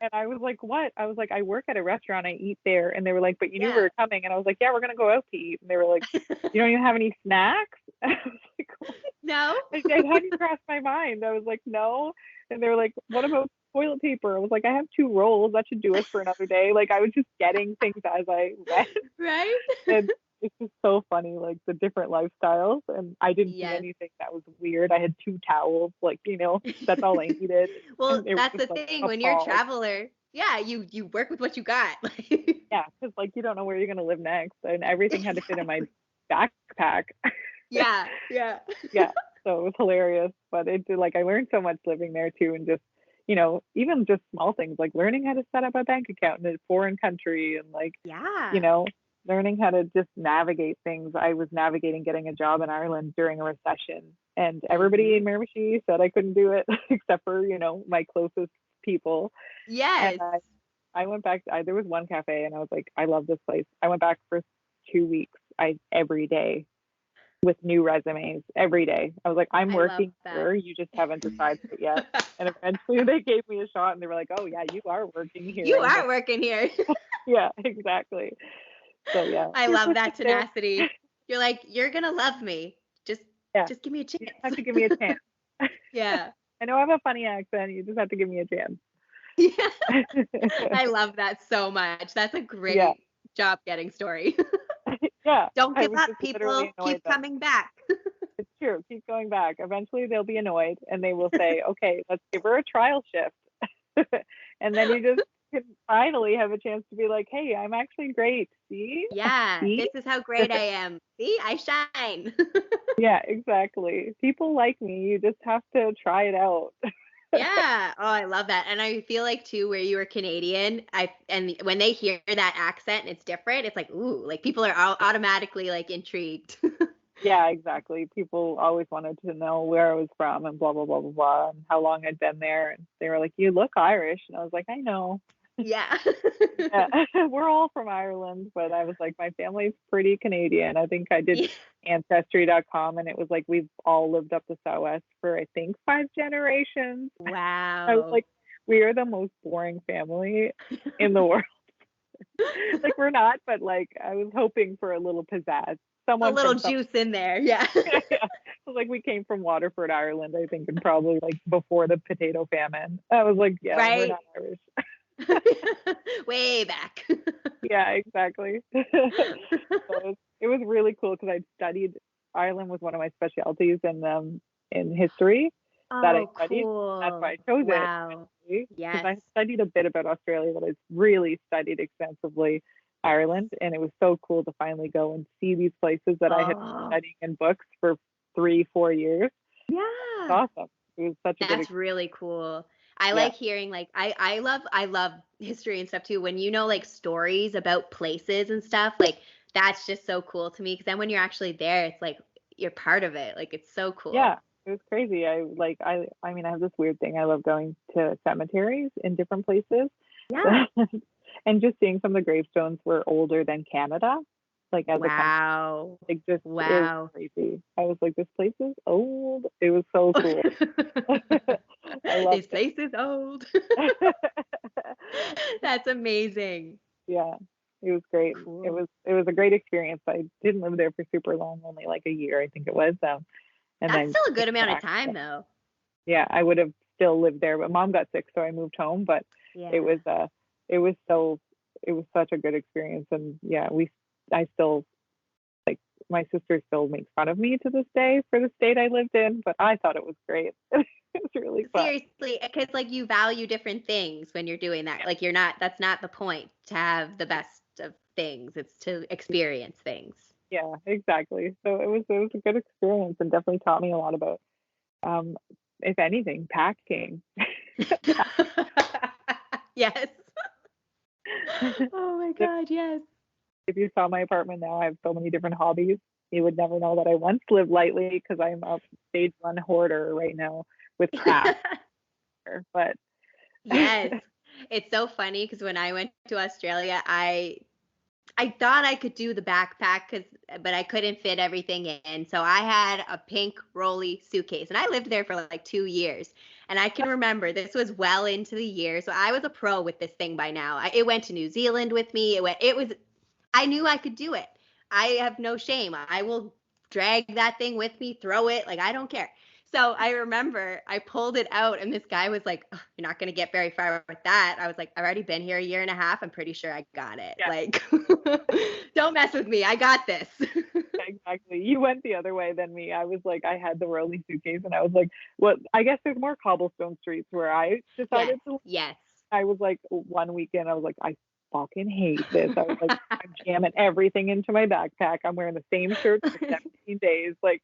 S2: And I was like, what? I was like, I work at a restaurant, I eat there. And they were like, but you knew we were coming. And I was like, yeah, we're gonna go out to eat. And they were like, you don't even have any snacks? And I was like, what?
S3: No.
S2: It hadn't crossed my mind. I was like, no. And they were like, what about toilet paper? I was like, I have 2 rolls. That should do us for another day. Like I was just getting things as I went.
S3: Right.
S2: And it's just so funny, like the different lifestyles. And I didn't see anything that was weird. I had 2 towels, like, that's all I needed.
S3: Well, that's the thing when you're a traveler. Yeah, you work with what you got.
S2: Yeah, because like you don't know where you're gonna live next, and everything had to fit in my backpack.
S3: Yeah.
S2: Yeah. So it was hilarious, but it did, like I learned so much living there too, and just even just small things like learning how to set up a bank account in a foreign country, and like learning how to just navigate things. I was navigating getting a job in Ireland during a recession, and everybody in Miramichi said I couldn't do it except for my closest people.
S3: Yes.
S2: And I went back. There was one cafe, and I was like, I love this place. I went back for 2 weeks. Every day with new resumes every day. I was like, I'm working here. You just haven't decided it yet. And eventually they gave me a shot, and they were like, oh yeah, you are working here.
S3: You are working here.
S2: Yeah, exactly. So yeah.
S3: I love that tenacity. You're like, you're gonna love me. Just give me a chance.
S2: You have to give me a chance.
S3: Yeah.
S2: I know I have a funny accent. You just have to give me a chance.
S3: Yeah. I love that so much. That's a great job getting story.
S2: Yeah.
S3: Don't give up, people. Keep coming back.
S2: It's true. Keep going back. Eventually they'll be annoyed and they will say, okay, let's give her a trial shift. And then you just can finally have a chance to be like, hey, I'm actually great. See?
S3: Yeah.
S2: See?
S3: This is how great I am. See? I shine.
S2: Yeah, exactly. People like me. You just have to try it out.
S3: Yeah. Oh, I love that. And I feel like too, where you were Canadian, and when they hear that accent and it's different, it's like, ooh, like people are automatically like intrigued.
S2: Yeah, exactly. People always wanted to know where I was from and blah, blah, blah, blah, blah, and how long I'd been there. And they were like, you look Irish. And I was like, I know.
S3: Yeah.
S2: Yeah. We're all from Ireland, but I was like, my family's pretty Canadian. I think I did Ancestry.com, and it was like, we've all lived up the Southwest for, I think, 5 generations.
S3: Wow.
S2: I was like, we are the most boring family in the world. Like, we're not, but like, I was hoping for a little pizzazz.
S3: A little juice in there. Yeah.
S2: Yeah. Like, we came from Waterford, Ireland, I think, and probably like before the potato famine. I was like, yeah, we're not Irish.
S3: Way back.
S2: Yeah, exactly. So it was really cool because I'd studied, Ireland was one of my specialties in history that I studied.
S3: Cool.
S2: That's why I chose it.
S3: Yes.
S2: Because I studied a bit about Australia, but I really studied extensively Ireland, and it was so cool to finally go and see these places that I had been studying in books for 3-4 years.
S3: Yeah.
S2: It's awesome. It was such a good experience.
S3: Really cool. I like hearing, like, I love history and stuff too. When like stories about places and stuff, like that's just so cool to me. Because then when you're actually there, it's like you're part of it. Like it's so cool.
S2: Yeah, it was crazy. I mean, I have this weird thing. I love going to cemeteries in different places.
S3: Yeah.
S2: And just seeing some of the gravestones were older than Canada. Like as a country. Like just it was crazy. I was like, this place is old. It was so cool.
S3: This place is old. That's amazing.
S2: Yeah, it was great.
S3: Cool.
S2: It was a great experience. I didn't live there for super long, only like a year, I think it was. And
S3: that's still a good amount of time, though.
S2: Yeah, I would have still lived there, but Mom got sick, so I moved home. But it was such a good experience, and yeah, I still, like, my sister still makes fun of me to this day for the state I lived in, but I thought it was great. It was really fun.
S3: Seriously, because like you value different things when you're doing that. Like that's not the point to have the best of things. It's to experience things.
S2: Yeah, exactly. So it was a good experience, and definitely taught me a lot about if anything, packing.
S3: Yes. Oh my God, yes.
S2: If you saw my apartment now, I have so many different hobbies. You would never know that I once lived lightly because I'm a stage 1 hoarder right now with craft. But
S3: Yes. It's so funny because when I went to Australia, I thought I could do the backpack but I couldn't fit everything in. So I had a pink rolly suitcase and I lived there for like 2 years. And I can remember this was well into the year. So I was a pro with this thing by now. It went to New Zealand with me. I knew I could do it. I have no shame. I will drag that thing with me, throw it. Like, I don't care. So I remember I pulled it out and this guy was like, "Oh, you're not going to get very far with that." I was like, "I've already been here a year and a half. I'm pretty sure I got it."
S2: Yeah.
S3: Like, don't mess with me. I got this.
S2: Exactly. You went the other way than me. I was like, I had the rolling suitcase and I was like, well, I guess there's more cobblestone streets where I decided to.
S3: Yes.
S2: I was like, one weekend, I was like, I fucking hate this. I was like, I'm jamming everything into my backpack. I'm wearing the same shirt for 17 days. Like,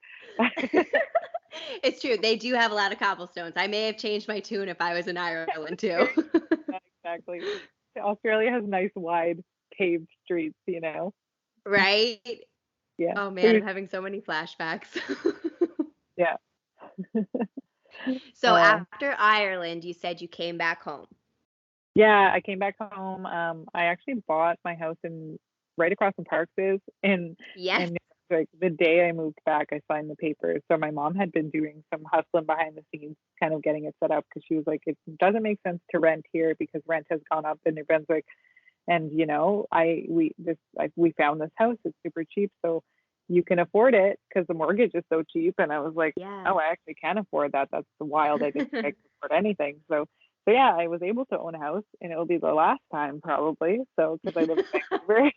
S3: It's true. They do have a lot of cobblestones. I may have changed my tune if I was in Ireland too.
S2: exactly. Australia has nice, wide, paved streets,
S3: Right?
S2: Yeah.
S3: Oh man, I'm having so many flashbacks.
S2: Yeah.
S3: So after Ireland, you said you came back home.
S2: Yeah, I came back home. I actually bought my house right across from Parks is, and like the day I moved back, I signed the papers. So my mom had been doing some hustling behind the scenes, kind of getting it set up because she was like, it doesn't make sense to rent here because rent has gone up in New Brunswick, and we found this house. It's super cheap, so you can afford it because the mortgage is so cheap. And I was like, oh, I actually can afford that. That's wild. I didn't think I could afford anything. So yeah, I was able to own a house, and it'll be the last time probably. So because I live in Vancouver.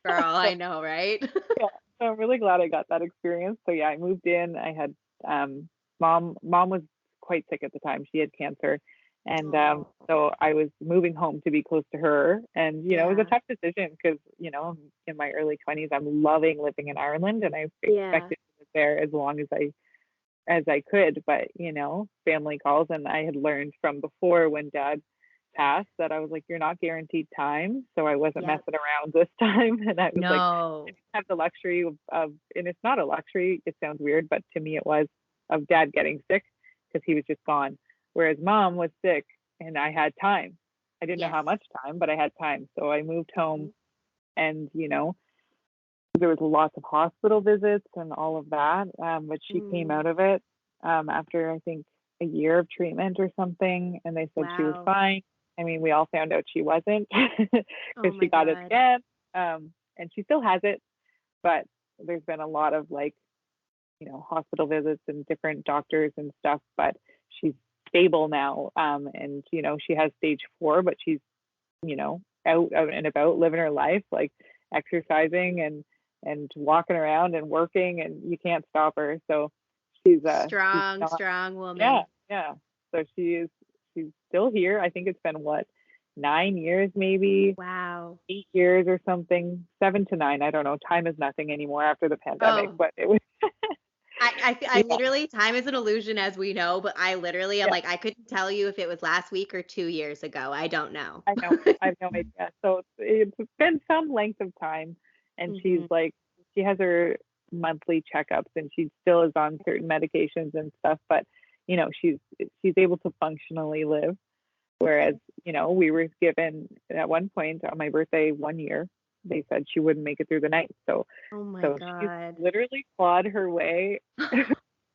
S3: Girl, I know, right?
S2: Yeah, so I'm really glad I got that experience. So yeah, I moved in. I had mom was quite sick at the time. She had cancer, and so I was moving home to be close to her. And it was a tough decision because in my early 20s, I'm loving living in Ireland, and I expected to live there as long as I could. But family calls, and I had learned from before when Dad passed that I was like, you're not guaranteed time, so I wasn't messing around this time. And I was like, I didn't have the luxury of, and it's not a luxury, it sounds weird, but to me it was, of Dad getting sick because he was just gone, whereas Mom was sick and I had time. I didn't know how much time, but I had time. So I moved home, and there was lots of hospital visits and all of that, but she came out of it after I think a year of treatment or something, and they said she was fine. I mean, we all found out she wasn't because she got it again, and she still has it, but there's been a lot of hospital visits and different doctors and stuff, but she's stable now, and she has stage 4, but she's out and about living her life, like exercising and walking around and working, and you can't stop her. So she's
S3: strong woman.
S2: Yeah. So she's still here. I think it's been 9 years, maybe.
S3: Wow.
S2: 8 years or something. 7 to 9. I don't know. Time is nothing anymore after the pandemic, but it was.
S3: I literally, time is an illusion, as we know, but I literally am like, I couldn't tell you if it was last week or 2 years ago. I don't know.
S2: I know. I have no idea. So it's been some length of time, and she's like, she has her monthly checkups, and she still is on certain medications and stuff, but she's able to functionally live. Whereas, we were given at one point on my birthday 1 year, they said she wouldn't make it through the night. So, God. She literally clawed her way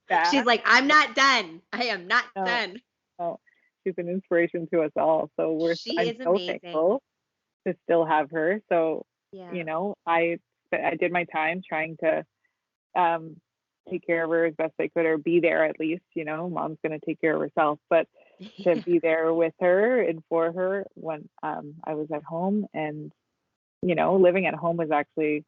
S2: back.
S3: She's like, I'm not done. I am not done.
S2: No, she's an inspiration to us all. So I'm so thankful to still have her. So, I did my time trying to take care of her as best I could, or be there at least. Mom's going to take care of herself, but to be there with her and for her when I was at home. And living at home was actually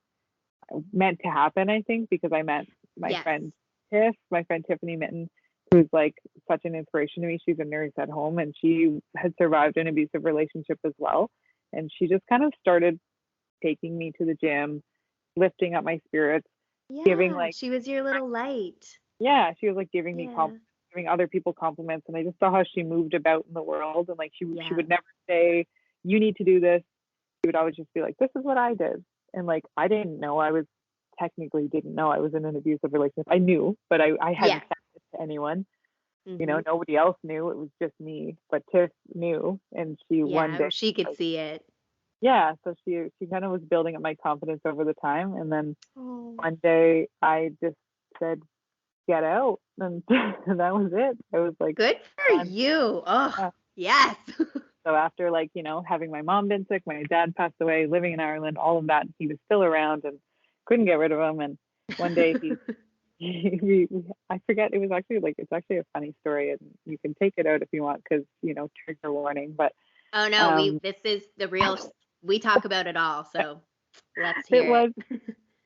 S2: meant to happen, I think, because I met my friend Tiffany Mitten, who's like such an inspiration to me. She's a nurse at home, and she had survived an abusive relationship as well, and she just kind of started taking me to the gym, lifting up my spirits, giving
S3: she was your little light.
S2: Yeah, she was like giving me confidence giving other people compliments, and I just saw how she moved about in the world, and like she would never say, you need to do this. She would always just be like, this is what I did. And like I didn't know I was in an abusive relationship. I knew, but I hadn't said it to anyone. You know, nobody else knew. It was just me. But Tiff knew, and one day
S3: she could see it.
S2: Yeah, so she kind of was building up my confidence over the time, and then one day I just said, "Get out," and that was it. I was like,
S3: "Good for you!" Oh, yes.
S2: So after having my mom been sick, my dad passed away, living in Ireland, all of that, he was still around and couldn't get rid of him. And one day I forget, it was actually it's actually a funny story, and you can take it out if you want because trigger warning. But
S3: oh no, this is the real. We talk about it all, so let's hear it.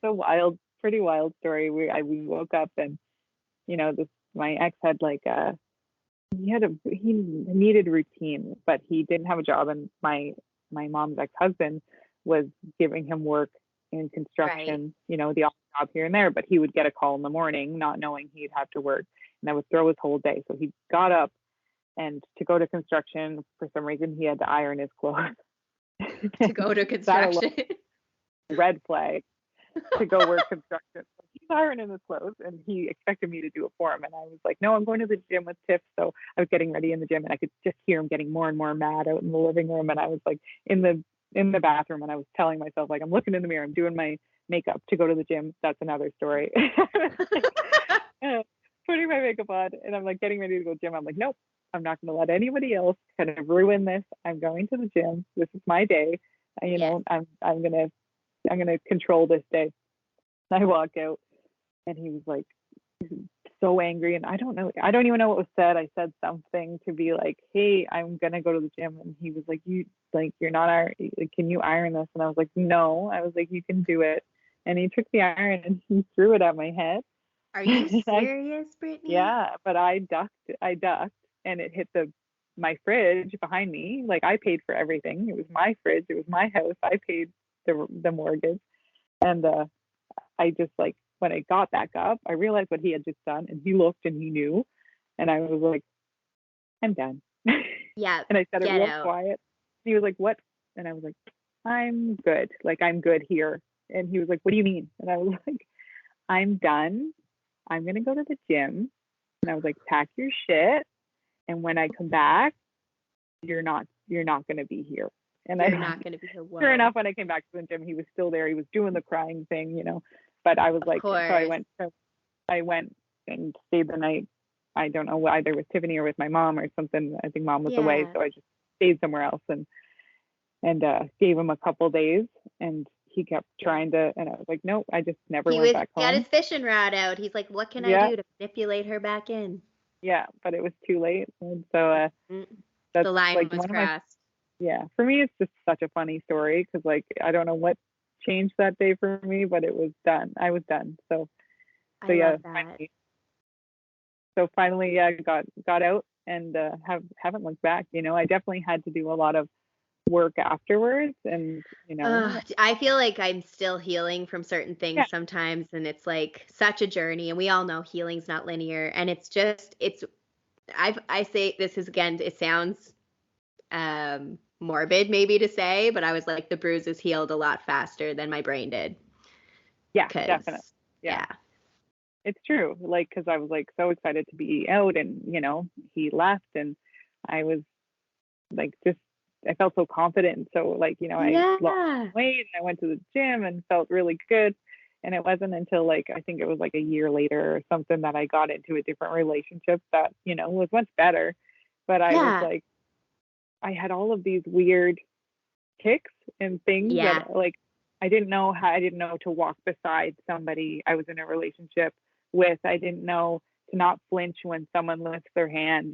S2: It was a pretty wild story. We woke up and my ex had he needed routine, but he didn't have a job, and my mom's ex-husband was giving him work in construction, the odd job here and there, but he would get a call in the morning not knowing he'd have to work, and that would throw his whole day. So he got up, and to go to construction, for some reason he had to iron his clothes.
S3: To go to construction.
S2: Red flag. To go work construction. He's ironing his clothes, and he expected me to do it for him, and I was like, no, I'm going to the gym with Tiff. So I was getting ready in the gym, and I could just hear him getting more and more mad out in the living room, and I was like in the bathroom, and I was telling myself, like, I'm looking in the mirror, I'm doing my makeup to go to the gym. That's another story. Putting my makeup on, and I'm like getting ready to go to the gym. I'm like, nope, I'm not going to let anybody else kind of ruin this. I'm going to the gym. This is my day. I'm gonna control this day. I walk out, and he was like so angry, and I don't even know what was said. I said something to be like, hey, I'm gonna go to the gym, and he was like, you're not iron, can you iron this? And I was like, no. I was like, you can do it. And he took the iron and he threw it at my head.
S3: Are you serious, Brittany?
S2: Yeah, but I ducked, and it hit my fridge behind me. Like, I paid for everything. It was my fridge, it was my house, I paid the mortgage. And I just, when I got back up, I realized what he had just done, and he looked and he knew, and I was like, I'm done.
S3: Yeah.
S2: And I said it real quiet. He was like, what? And I was like, I'm good. I'm good here. And he was like, what do you mean? And I was like, I'm done. I'm going to go to the gym. And I was like, pack your shit. And when I come back, you're not going to be here. And
S3: you're not going to be here. Whoa.
S2: Sure enough, when I came back to the gym, he was still there. He was doing the crying thing, But I was like, so I went and stayed the night. I don't know, either with Tiffany or with my mom or something. I think mom was away, so I just stayed somewhere else and gave him a couple days, and he kept trying to, and I was like, nope, I just never went back home.
S3: He got his fishing rod out. He's like, what can I do to manipulate her back in?
S2: Yeah, but it was too late, and so that's
S3: the line was crossed.
S2: Yeah, for me, it's just such a funny story because, I don't know what changed that day for me, but it was done. I was done. So yeah, finally, got out and haven't looked back. I definitely had to do a lot of work afterwards, and
S3: I feel like I'm still healing from certain things sometimes, and it's such a journey, and we all know healing's not linear, and I say this is, again, it sounds morbid maybe to say, but I was like, the bruises healed a lot faster than my brain did.
S2: Yeah, definitely. Yeah. It's true. Because I was so excited to be out, and he left, and I was I felt so confident. So I lost weight, and I went to the gym and felt really good. And it wasn't until I think it was a year later or something that I got into a different relationship that was much better. But I was I had all of these weird tics and things that I didn't know to walk beside somebody I was in a relationship with. I didn't know to not flinch when someone lifts their hand,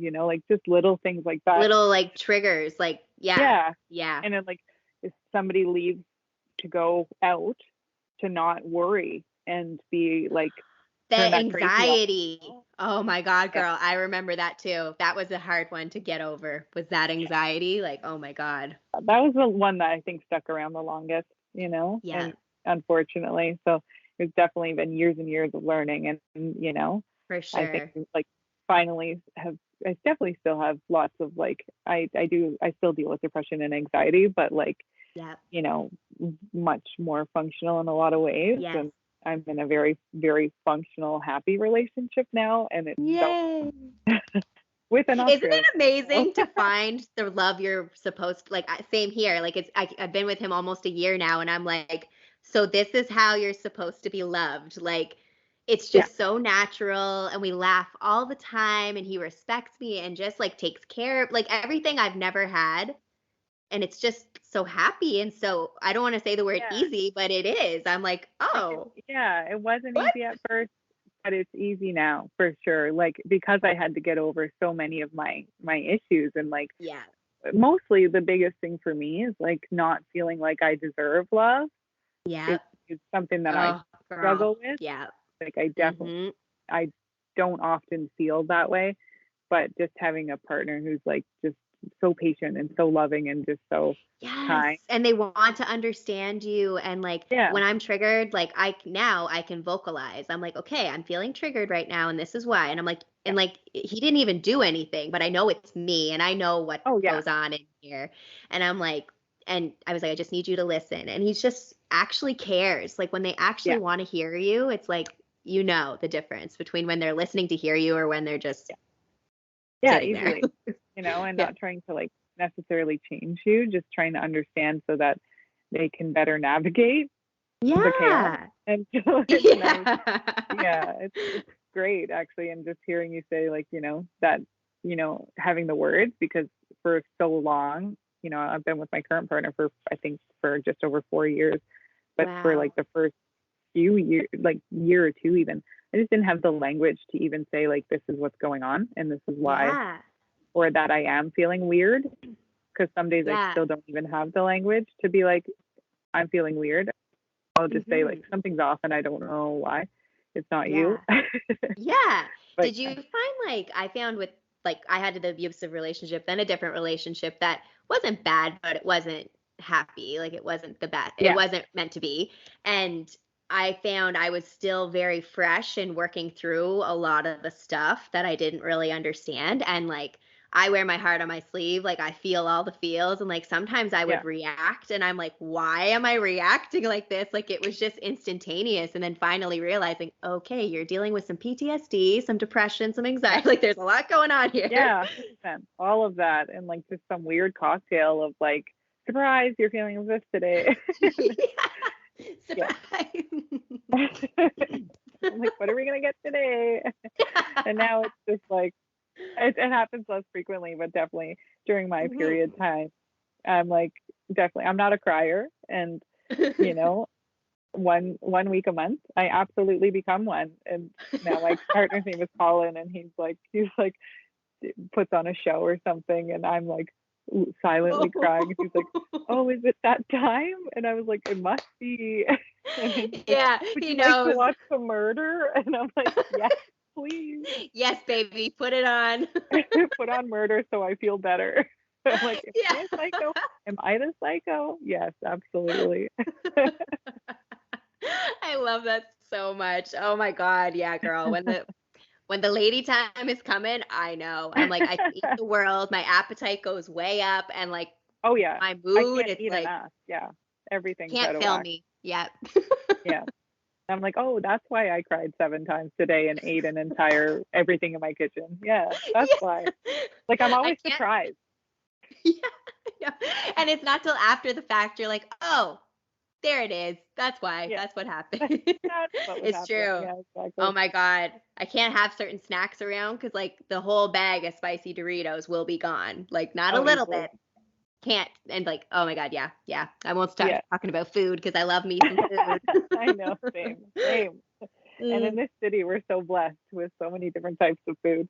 S2: just little things like that.
S3: Little triggers, yeah.
S2: And then if somebody leaves to go out, to not worry and be
S3: that anxiety. Oh my God, girl. I remember that too. That was a hard one to get over, was that anxiety. Oh my God.
S2: That was the one that I think stuck around the longest,
S3: Yeah.
S2: And unfortunately. So it's definitely been years and years of learning, and,
S3: For sure.
S2: I think finally I definitely still have lots of like, I still deal with depression and anxiety, but like,
S3: Yeah.
S2: you know, much more functional in a lot of ways.
S3: Yes.
S2: And I'm in a very, very functional, happy relationship now. And it's
S3: Yay.
S2: with an
S3: Isn't
S2: Australian.
S3: it amazing to find the love you're supposed to, like, same here. Like, I've been with him almost a year now, and I'm like, so this is how you're supposed to be loved. Like, it's just so natural, and we laugh all the time, and he respects me and just like takes care of like everything I've never had. And it's just so happy. And so I don't want to say the word easy, but it is. I'm like, oh,
S2: it wasn't
S3: what?
S2: easy at first, but it's easy now for sure. Like, because I had to get over so many of my issues, and like, mostly the biggest thing for me is like not feeling like I deserve love.
S3: Yeah.
S2: It's something that I struggle with.
S3: Yeah.
S2: Like, I definitely, I don't often feel that way, but just having a partner who's like just so patient and so loving and just so kind.
S3: And they want to understand you. And like, when I'm triggered, like I can vocalize. I'm like, okay, I'm feeling triggered right now, and this is why. And I'm like, and like, he didn't even do anything, but I know it's me, and I know what goes on in here. And I'm like, and I was like, I just need you to listen. And he's just actually cares. Like, when they actually want to hear you, it's like, you know, the difference between when they're listening to hear you or when they're just
S2: easily, you know, and not trying to like necessarily change you, just trying to understand so that they can better navigate the chaos. And so it's great actually. And just hearing you say like, you know, that, you know, having the words, because for so long, you know, I've been with my current partner for, I think, for just over 4 years, but for like the first few years, like year or two even, I just didn't have the language to even say like, this is what's going on and this is why, or that I am feeling weird. Because some days I still don't even have the language to be like, I'm feeling weird. I'll just say like, something's off and I don't know why. It's not you.
S3: But, did you find, like, I found with, like, I had the abusive relationship, then a different relationship that wasn't bad, but it wasn't happy. Like, it wasn't the best. It wasn't meant to be. And I found I was still very fresh and working through a lot of the stuff that I didn't really understand. And like, I wear my heart on my sleeve. Like, I feel all the feels. And like, sometimes I would react and I'm like, why am I reacting like this? Like, it was just instantaneous. And then finally realizing, okay, you're dealing with some PTSD, some depression, some anxiety. Like, there's a lot going on here.
S2: Yeah, all of that. And like, just some weird cocktail of like, surprise, you're feeling this today.
S3: Surprise.
S2: I'm like, what are we gonna get today? And now it's just like, it happens less frequently, but definitely during my period time, I'm like, definitely, I'm not a crier, and you know, one week a month, I absolutely become one. And now my partner's name is Colin, and he's like puts on a show or something, and I'm like silently crying. He's like, oh, is it that time? And I was like, it must be.
S3: Yeah,
S2: would
S3: he
S2: you
S3: knows.
S2: like to watch the murder? And I'm like, yes, please.
S3: Yes, baby, put it on.
S2: Put on murder so I feel better. I'm like, am I a psycho? Am I the psycho? Yes, absolutely.
S3: I love that so much. Oh my God, yeah, girl. When the lady time is coming, I know. I'm like, I eat the world. My appetite goes way up, and like,
S2: oh yeah,
S3: my mood.
S2: I can't eat
S3: like
S2: enough. Yeah, everything's
S3: can't
S2: out of
S3: fail
S2: whack.
S3: me. Yeah.
S2: Yeah. I'm like, oh, that's why I cried 7 times today and ate an entire everything in my kitchen. Yeah, that's why. Like, I'm always surprised.
S3: Yeah. And it's not till after the fact you're like, oh, there it is. That's why. That's what happened. It's true.
S2: Yeah, exactly.
S3: Oh my God. I can't have certain snacks around because like the whole bag of spicy Doritos will be gone. Like, not a little bit. Can't. And like, oh my God, yeah. I won't start talking about food because I love me some food.
S2: I know, same. And in this city, we're so blessed with so many different types of food.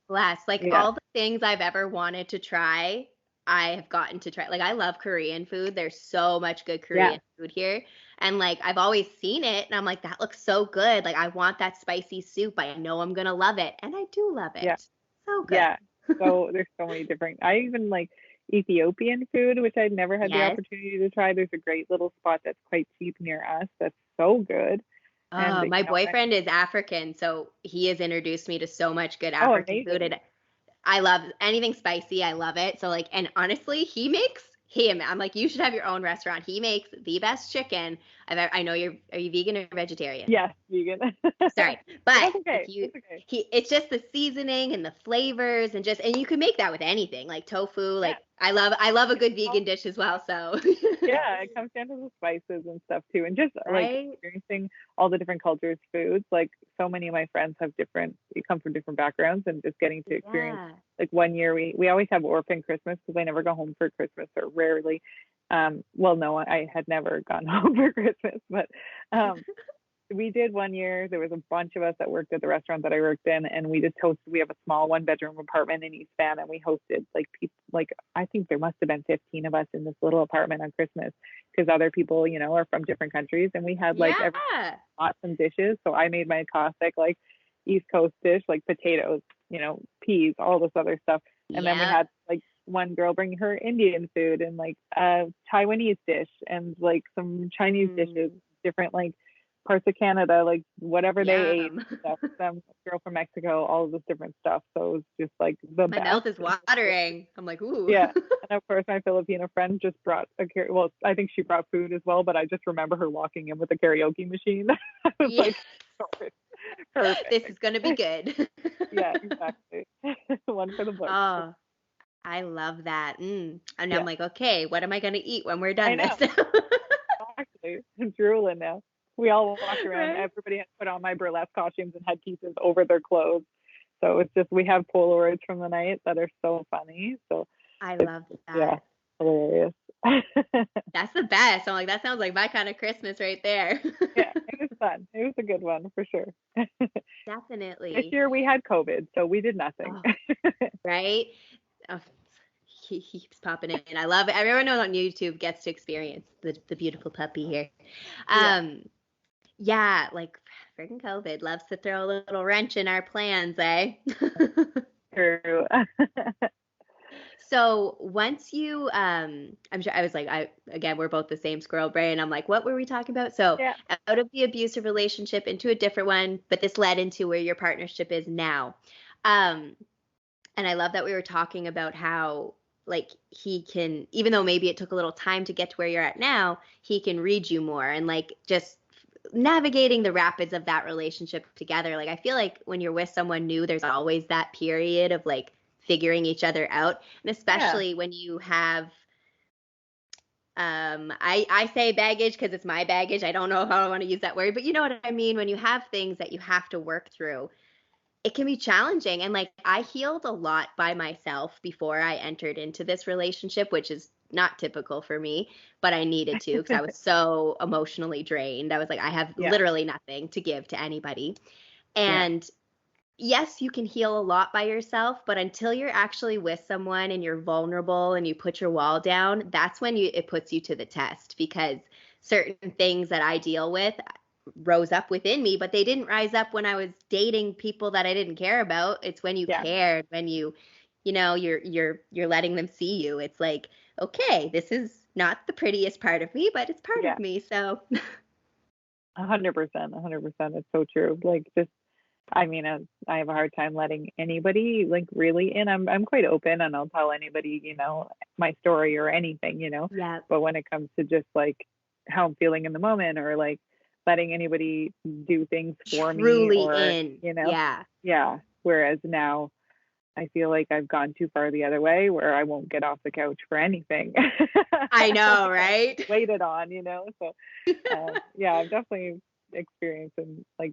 S3: Blessed. Like, all the things I've ever wanted to try, I have gotten to try. Like, I love Korean food. There's so much good Korean food here. And like, I've always seen it and I'm like, that looks so good. Like, I want that spicy soup. I know I'm going to love it. And I do love it. So good.
S2: Yeah. So there's so many different, I even like Ethiopian food, which I'd never had the opportunity to try. There's a great little spot that's quite cheap near us. That's so good. And
S3: Oh, my boyfriend is African, so he has introduced me to so much good African food.
S2: amazing.
S3: And I love anything spicy. I love it. So like, and honestly, he makes him. I'm like, you should have your own restaurant. He makes the best chicken I've ever. I know are you vegan or vegetarian?
S2: Yes, vegan.
S3: Sorry, but
S2: That's okay.
S3: if you,
S2: That's okay.
S3: it's just the seasoning and the flavors and just, and you can make that with anything like tofu.
S2: Yeah.
S3: Like I love a good vegan dish as well. So
S2: Yeah, it comes down to the spices and stuff too, and just like
S3: right?
S2: experiencing all the different cultures' foods. Like so many of my friends have we come from different backgrounds, and just getting to experience.
S3: Yeah.
S2: Like one year, we always have orphan Christmas because I never go home for Christmas, or rarely. Well, no, I had never gone home for Christmas, but we did one year. There was a bunch of us that worked at the restaurant that I worked in, and we just hosted. We have a small 1-bedroom apartment in East Van, and we hosted like people. Like I think there must have been 15 of us in this little apartment on Christmas, because other people, are from different countries, and we had like
S3: Yeah.
S2: awesome dishes. So I made my classic like East Coast dish, like potatoes, peas, all this other stuff, and then we
S3: Yeah.
S2: had like one girl bring her Indian food and like a Taiwanese dish and like some Chinese dishes, different like parts of Canada, like whatever they ate,
S3: Yum.
S2: stuff. Some girl from Mexico, all of this different stuff. So it was just like the
S3: My
S2: best.
S3: mouth is watering. I'm like, ooh.
S2: Yeah. And of course, my Filipino friend just brought well, I think she brought food as well, but I just remember her walking in with a karaoke machine. I was
S3: Yeah.
S2: like, perfect.
S3: This is going to be good.
S2: Yeah, exactly. One for the books.
S3: Oh, I love that. And
S2: Yeah.
S3: I'm like, okay, what am I going to eat when we're
S2: I
S3: done
S2: know.
S3: this?
S2: Actually, I'm drooling now. We all walked around.
S3: Right?
S2: Everybody had put on my burlesque costumes and headpieces over their clothes. So it's just, we have Polaroids from the night that are so funny. So
S3: I love that.
S2: yeah, hilarious.
S3: That's the best. I'm like, that sounds like my kind of Christmas right there.
S2: Yeah, it was fun. It was a good one for sure.
S3: Definitely.
S2: This year we had COVID, so we did nothing.
S3: Oh, right? Oh, he keeps popping in. I love it. Everyone knows on YouTube gets to experience the beautiful puppy here. Yeah, like freaking COVID loves to throw a little wrench in our plans, eh?
S2: True.
S3: So once you, I'm sure I was like, again, we're both the same squirrel brain. I'm like, what were we talking about? So
S2: Yeah.
S3: out of the abusive relationship into a different one, but this led into where your partnership is now. And I love that we were talking about how like he can, even though maybe it took a little time to get to where you're at now, he can read you more and like just navigating the rapids of that relationship together. Like I feel like when you're with someone new, there's always that period of like figuring each other out, and especially when you have I say baggage because it's my baggage. I don't know how I want to use that word, but you know what I mean. When you have things that you have to work through, it can be challenging. And like I healed a lot by myself before I entered into this relationship, which is not typical for me, but I needed to because I was so emotionally drained. I was like, I have literally nothing to give to anybody. And yes, you can heal a lot by yourself, but until you're actually with someone and you're vulnerable and you put your wall down, that's when it puts you to the test, because certain things that I deal with rose up within me, but they didn't rise up when I was dating people that I didn't care about. It's when you cared, when you're letting them see you. It's like, okay, this is not the prettiest part of me, but it's part of me. So
S2: 100%. It's so true. Like just, I mean, I have a hard time letting anybody like really in. I'm quite open and I'll tell anybody, my story or anything,
S3: Yeah.
S2: But when it comes to just like how I'm feeling in the moment or like letting anybody do things for
S3: truly
S2: me or,
S3: in.
S2: Yeah. Whereas now I feel like I've gone too far the other way where I won't get off the couch for anything.
S3: I know, right?
S2: Waited on, So, I'm definitely experiencing like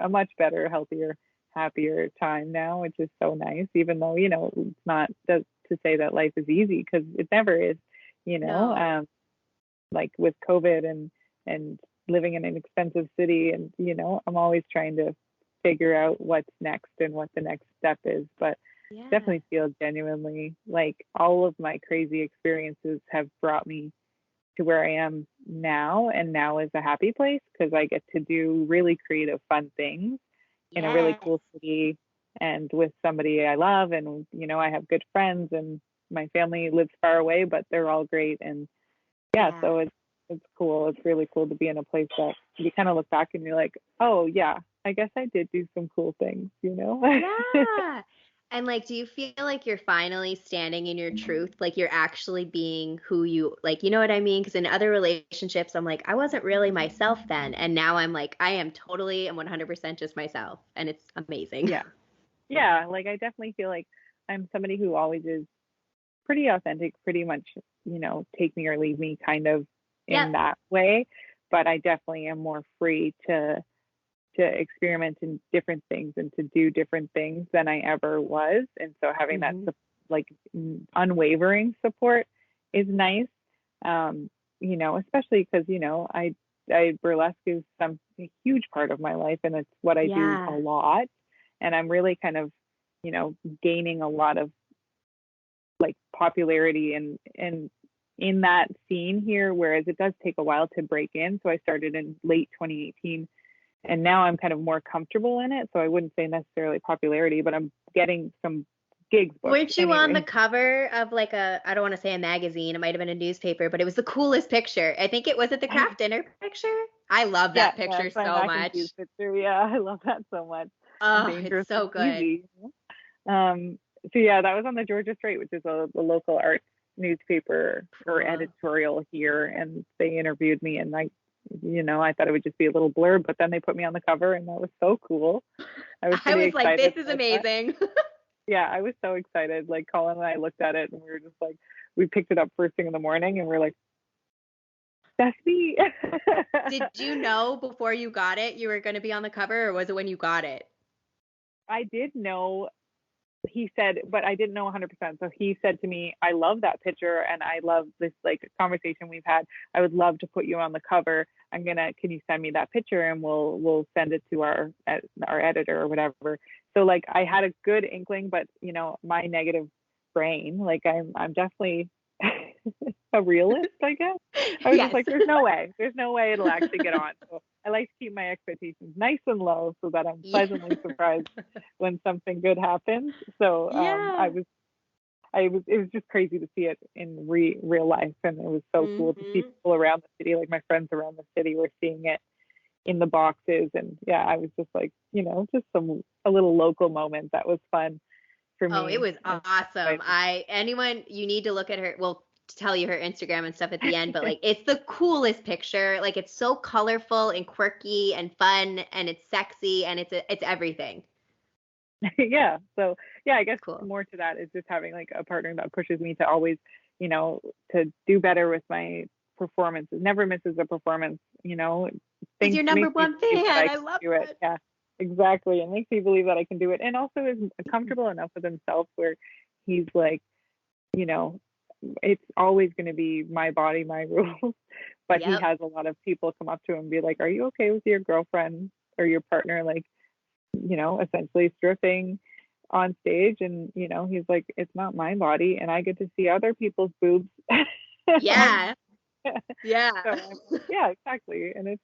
S2: a much better, healthier, happier time now, which is so nice, even though, it's not to say that life is easy, because it never is,
S3: No.
S2: Like with COVID and living in an expensive city and, I'm always trying to figure out what's next and what the next step is. But definitely feel genuinely like all of my crazy experiences have brought me to where I am now, and now is a happy place because I get to do really creative, fun things in a really cool city and with somebody I love. And, I have good friends and my family lives far away, but they're all great. And so it's cool. It's really cool to be in a place that you kind of look back and you're like, oh yeah, I guess I did do some cool things, you know?
S3: Yeah. And like, do you feel like you're finally standing in your truth? Like you're actually being who you like, you know what I mean? Because in other relationships, I'm like, I wasn't really myself then. And now I'm like, I am totally and 100% just myself. And it's amazing.
S2: Yeah. Yeah. Like, I definitely feel like I'm somebody who always is pretty authentic, pretty much, you know, take me or leave me kind of in
S3: Yep.
S2: that way. But I definitely am more free to experiment in different things and to do different things than I ever was. And so having that like unwavering support is nice. You know, especially because, you know, I burlesque is a huge part of my life, and it's what I do a lot. And I'm really kind of, you know, gaining a lot of like popularity and in that scene here, whereas it does take a while to break in. So I started in late 2018, and now I'm kind of more comfortable in it. So I wouldn't say necessarily popularity, but I'm getting some gigs booked.
S3: Weren't you on the cover of like I don't want to say a magazine, it might have been a newspaper, but it was the coolest picture. I think it was at the craft dinner picture. I love that picture so much.
S2: Picture. Yeah, I love that so much.
S3: Oh, it's so good.
S2: Easy. So yeah, that was on the Georgia Straight, which is a local arts newspaper or editorial here, and they interviewed me, and I thought it would just be a little blurb, but then they put me on the cover, and that was so cool. I was
S3: like, this is amazing.
S2: Yeah, I was so excited. Like, Colin and I looked at it, and we were just like, we picked it up first thing in the morning, and we're like, that's me.
S3: Did you know before you got it you were going to be on the cover, or was it when you got it?
S2: I did know. He said, but I didn't know 100%. So he said to me, I love that picture, and I love this like conversation we've had. I would love to put you on the cover. Can you send me that picture, and we'll send it to our editor or whatever. So like, I had a good inkling, but you know, my negative brain, like I'm definitely a realist, I guess. I was just like, there's no way it'll actually get on. So I like to keep my expectations nice and low so that I'm pleasantly surprised when something good happens. So it was just crazy to see it in real life, and it was so cool to see people around the city, like my friends around the city were seeing it in the boxes, and yeah, I was just like, you know, just a little local moment that was fun for me.
S3: Oh, it was awesome. Anyone, you need to look at her. We'll tell you her Instagram and stuff at the end, but like, it's the coolest picture. Like, it's so colorful and quirky and fun, and it's sexy, and it's everything.
S2: Yeah. So yeah, I guess more to that is just having like a partner that pushes me to always, you know, to do better with my performances. Never misses a performance, you know.
S3: It's your number one fan. I love it.
S2: Yeah, exactly. It makes me believe that I can do it, and also is comfortable enough with himself where he's like, you know, it's always going to be my body, my rules. But he has a lot of people come up to him and be like, are you okay with your girlfriend or your partner, like, you know, essentially stripping on stage? And, you know, he's like, it's not my body, and I get to see other people's boobs.
S3: Yeah. Yeah.
S2: So, yeah, exactly. And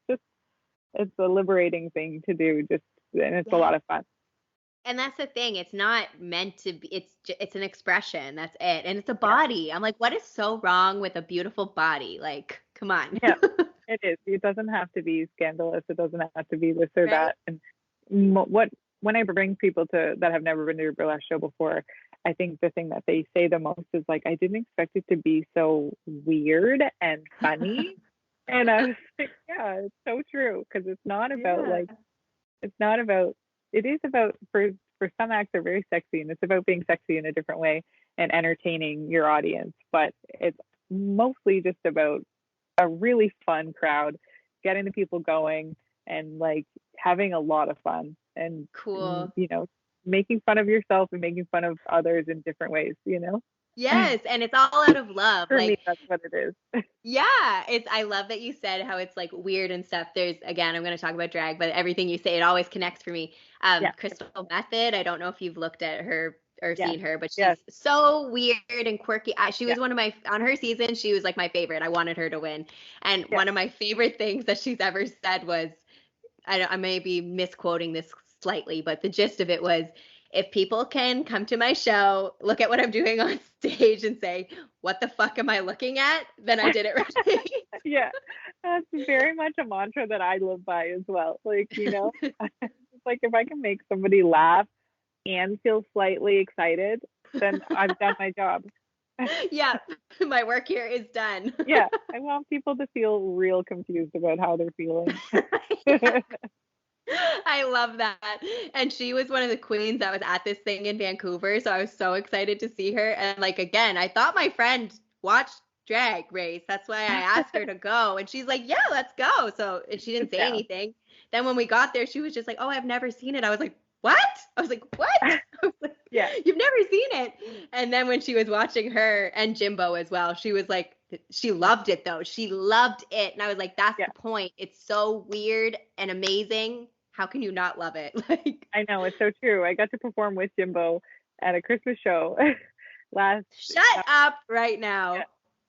S2: it's a liberating thing to do, and it's a lot of fun.
S3: And that's the thing. It's not meant to be. It's an expression. That's it. And it's a body. I'm like, what is so wrong with a beautiful body? Like, come on.
S2: Yeah, it is. It doesn't have to be scandalous. It doesn't have to be this or that. And when I bring people that have never been to a burlesque show before, I think the thing that they say the most is like, I didn't expect it to be so weird and funny. And I was like, yeah, it's so true. Because it's not about it is about, for some acts are very sexy, and it's about being sexy in a different way and entertaining your audience. But it's mostly just about a really fun crowd, getting the people going, and like having a lot of fun, and
S3: cool,
S2: you know, making fun of yourself and making fun of others in different ways, you know.
S3: Yes, and it's all out of love.
S2: For
S3: like,
S2: me, that's what it is.
S3: Yeah, I love that you said how it's like weird and stuff. There's, again, I'm going to talk about drag, but everything you say, it always connects for me. Crystal Method, I don't know if you've looked at her or seen her, but she's so weird and quirky. She was on her season, she was like my favorite. I wanted her to win. And one of my favorite things that she's ever said was, I may be misquoting this slightly, but the gist of it was, if people can come to my show, look at what I'm doing on stage and say, what the fuck am I looking at? Then I did it right.
S2: Yeah, that's very much a mantra that I live by as well. Like, it's like if I can make somebody laugh and feel slightly excited, then I've done my job.
S3: Yeah, my work here is done.
S2: Yeah, I want people to feel real confused about how they're feeling.
S3: Yeah. I love that. And she was one of the queens that was at this thing in Vancouver. So I was so excited to see her. And like, again, I thought my friend watched Drag Race. That's why I asked her to go. And she's like, yeah, let's go. So, and she didn't say anything. Then when we got there, she was just like, oh, I've never seen it. I was like, what? I was like, what? I was like,
S2: Yeah.
S3: You've never seen it. And then when she was watching her and Jimbo as well, she was like, she loved it though. She loved it. And I was like, that's the point. It's so weird and amazing. How can you not love it? Like,
S2: I know, it's so true. I got to perform with Jimbo at a Christmas show last.
S3: Shut up right now.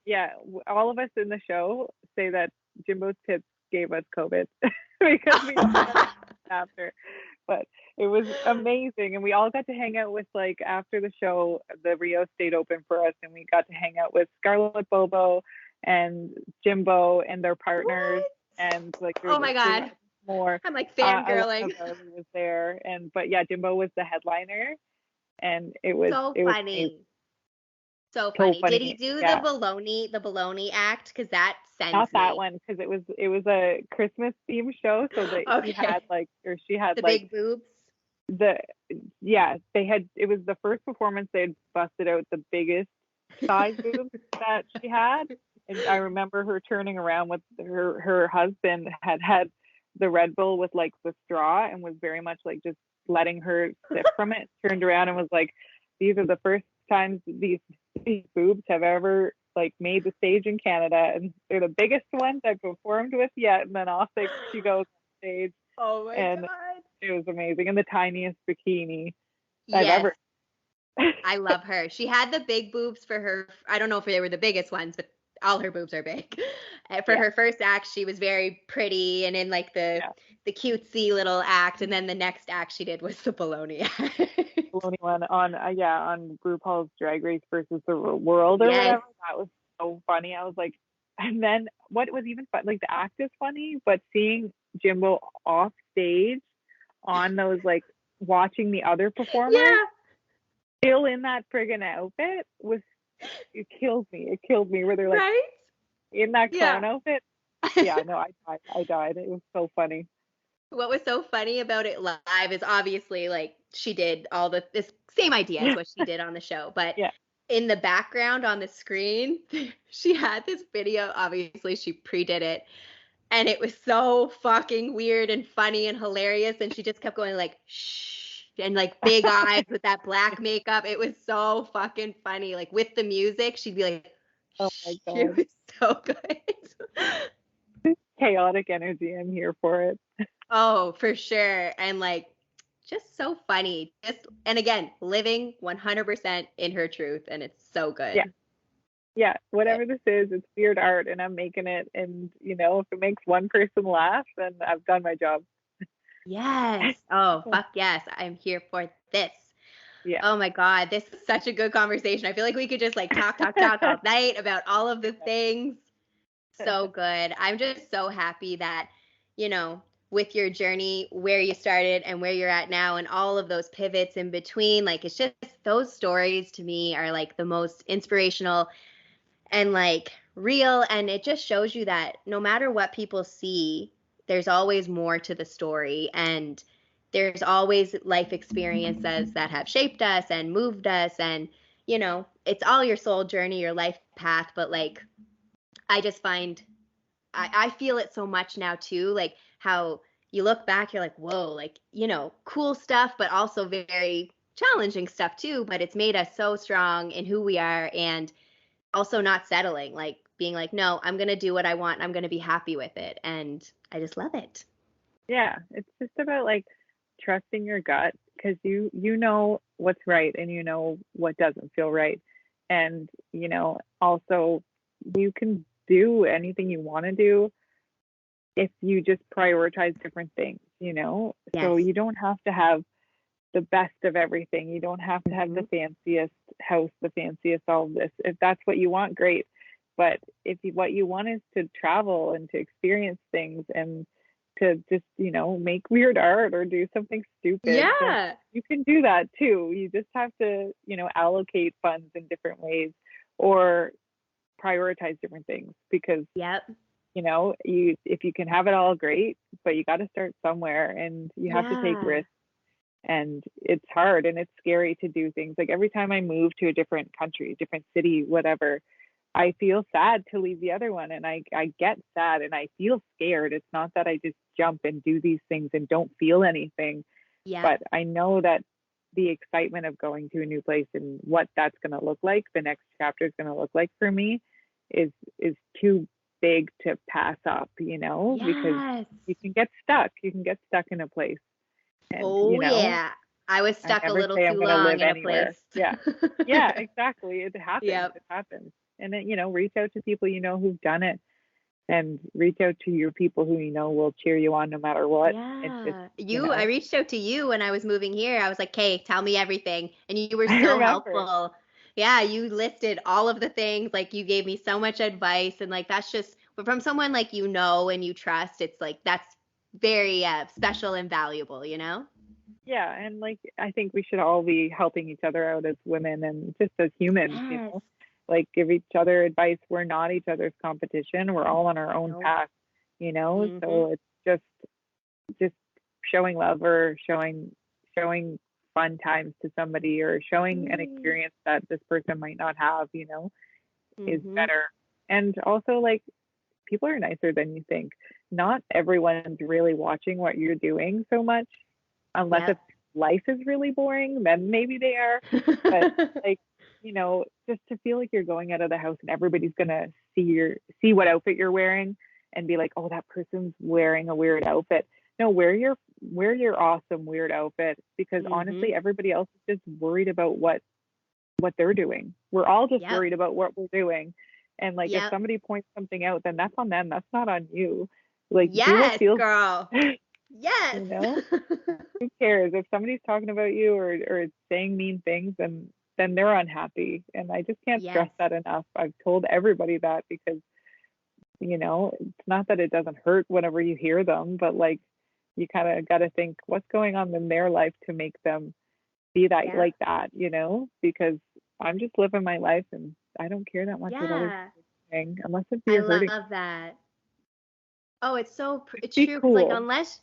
S2: Yeah, all of us in the show say that Jimbo's tits gave us COVID because we after. But it was amazing, and we all got to hang out with, like, after the show, the Rio stayed open for us, and we got to hang out with Scarlett Bobo and Jimbo and their partners. What? And like,
S3: oh my god,
S2: more.
S3: I'm like fangirling.
S2: Was there, but yeah, Jimbo was the headliner, and it was
S3: so funny.
S2: Was
S3: so funny. Did he do the baloney act? Because that sends
S2: Not that one, because it was a Christmas themed show, so that he had she had
S3: the
S2: like
S3: big boobs.
S2: They had, it was the first performance they had busted out the biggest size boobs that she had, and I remember her turning around with her husband had the Red Bull with like the straw and was very much like just letting her sip from it. Turned around and was like, these are the first times these boobs have ever like made the stage in Canada, and they're the biggest ones I've performed with yet. And then off she goes on stage.
S3: Oh my god,
S2: it was amazing, and the tiniest bikini I've ever.
S3: I love her. She had the big boobs for her. I don't know if they were the biggest ones, but all her boobs are big. For her first act, she was very pretty and in like the cutesy little act, and then the next act she did was the baloney act.
S2: Baloney one on RuPaul's Drag Race versus the World or whatever. That was so funny. I was like, and then what was even fun, like the act is funny, but seeing Jimbo off stage on those, like, watching the other performers still in that friggin' outfit it killed me where they're like in that clown outfit. Yeah, no, I died. It was so funny.
S3: What was so funny about it live is obviously like she did all this same idea as what she did on the show, but in the background on the screen, she had this video. Obviously, she pre-did it, and it was so fucking weird and funny and hilarious. And she just kept going like, shh, and like big eyes with that black makeup. It was so fucking funny. Like with the music, she'd be like,
S2: oh my god,
S3: it was so good.
S2: Chaotic energy. I'm here for it.
S3: Oh, for sure. And like, just so funny. And again, living 100% in her truth, and it's so good.
S2: Yeah, whatever this is, it's weird art, and I'm making it. And if it makes one person laugh, then I've done my job.
S3: Yes. Oh, fuck yes. I'm here for this. Yeah. Oh my god, this is such a good conversation. I feel like we could just like talk all night about all of the things. So good. I'm just so happy that, with your journey, where you started and where you're at now, and all of those pivots in between, like, it's just, those stories to me are like the most inspirational and like real. And it just shows you that no matter what people see, there's always more to the story, and there's always life experiences that have shaped us and moved us. And, it's all your soul journey, your life path. But like, I just find, I feel it so much now too, like how you look back, you're like, whoa, like, cool stuff, but also very challenging stuff too. But it's made us so strong in who we are, and also not settling, like being like, no, I'm going to do what I want. I'm going to be happy with it. And I just love it.
S2: Yeah. It's just about like trusting your gut, because you know what's right, and what doesn't feel right. And, also you can do anything you want to do if you just prioritize different things, So you don't have to have the best of everything. You don't have to have the fanciest house, the fanciest all of this. If that's what you want, great. But what you want is to travel and to experience things and to just, make weird art or do something stupid, then you can do that too. You just have to, allocate funds in different ways or prioritize different things, because if you can have it all, great, but you got to start somewhere, and you have to take risks. And it's hard and it's scary to do things. Like every time I move to a different country, different city, whatever, I feel sad to leave the other one, and I get sad and I feel scared. It's not that I just jump and do these things and don't feel anything, but I know that the excitement of going to a new place and what that's going to look like, the next chapter is going to look like for me, is too big to pass up, because you can get stuck. You can get stuck in a place. And,
S3: I was stuck a little too long in a place.
S2: Yeah, exactly. It happens. It happens. And then, reach out to people who've done it, and reach out to your people who will cheer you on no matter what.
S3: I reached out to you when I was moving here. I was like, "Hey, tell me everything," and you were so helpful. Yeah, you listed all of the things. Like, you gave me so much advice, and like that's just, but from someone like and you trust, it's like that's very special and valuable,
S2: Yeah, and like I think we should all be helping each other out as women and just as humans, like give each other advice. We're not each other's competition. We're all on our own path, so it's just showing love or showing fun times to somebody, or showing an experience that this person might not have, is better. And also, like, people are nicer than you think. Not everyone's really watching what you're doing so much, unless if life is really boring, then maybe they are. But like, just to feel like you're going out of the house and everybody's gonna see what outfit you're wearing and be like, oh, that person's wearing a weird outfit. No, wear your awesome weird outfit, because honestly, everybody else is just worried about what they're doing. We're all just worried about what we're doing. And like, if somebody points something out, then that's on them. That's not on you. Like, do what feels,
S3: girl. Yes.
S2: Who cares if somebody's talking about you or saying mean things, then they're unhappy. And I just can't stress that enough. I've told everybody that, because it's not that it doesn't hurt whenever you hear them, but like, you kind of got to think what's going on in their life to make them be that like that, because I'm just living my life and I don't care that much what others are saying, unless if you're hurting.
S3: I love that. Oh, it's so it's
S2: be
S3: true.
S2: Cool.
S3: Like, unless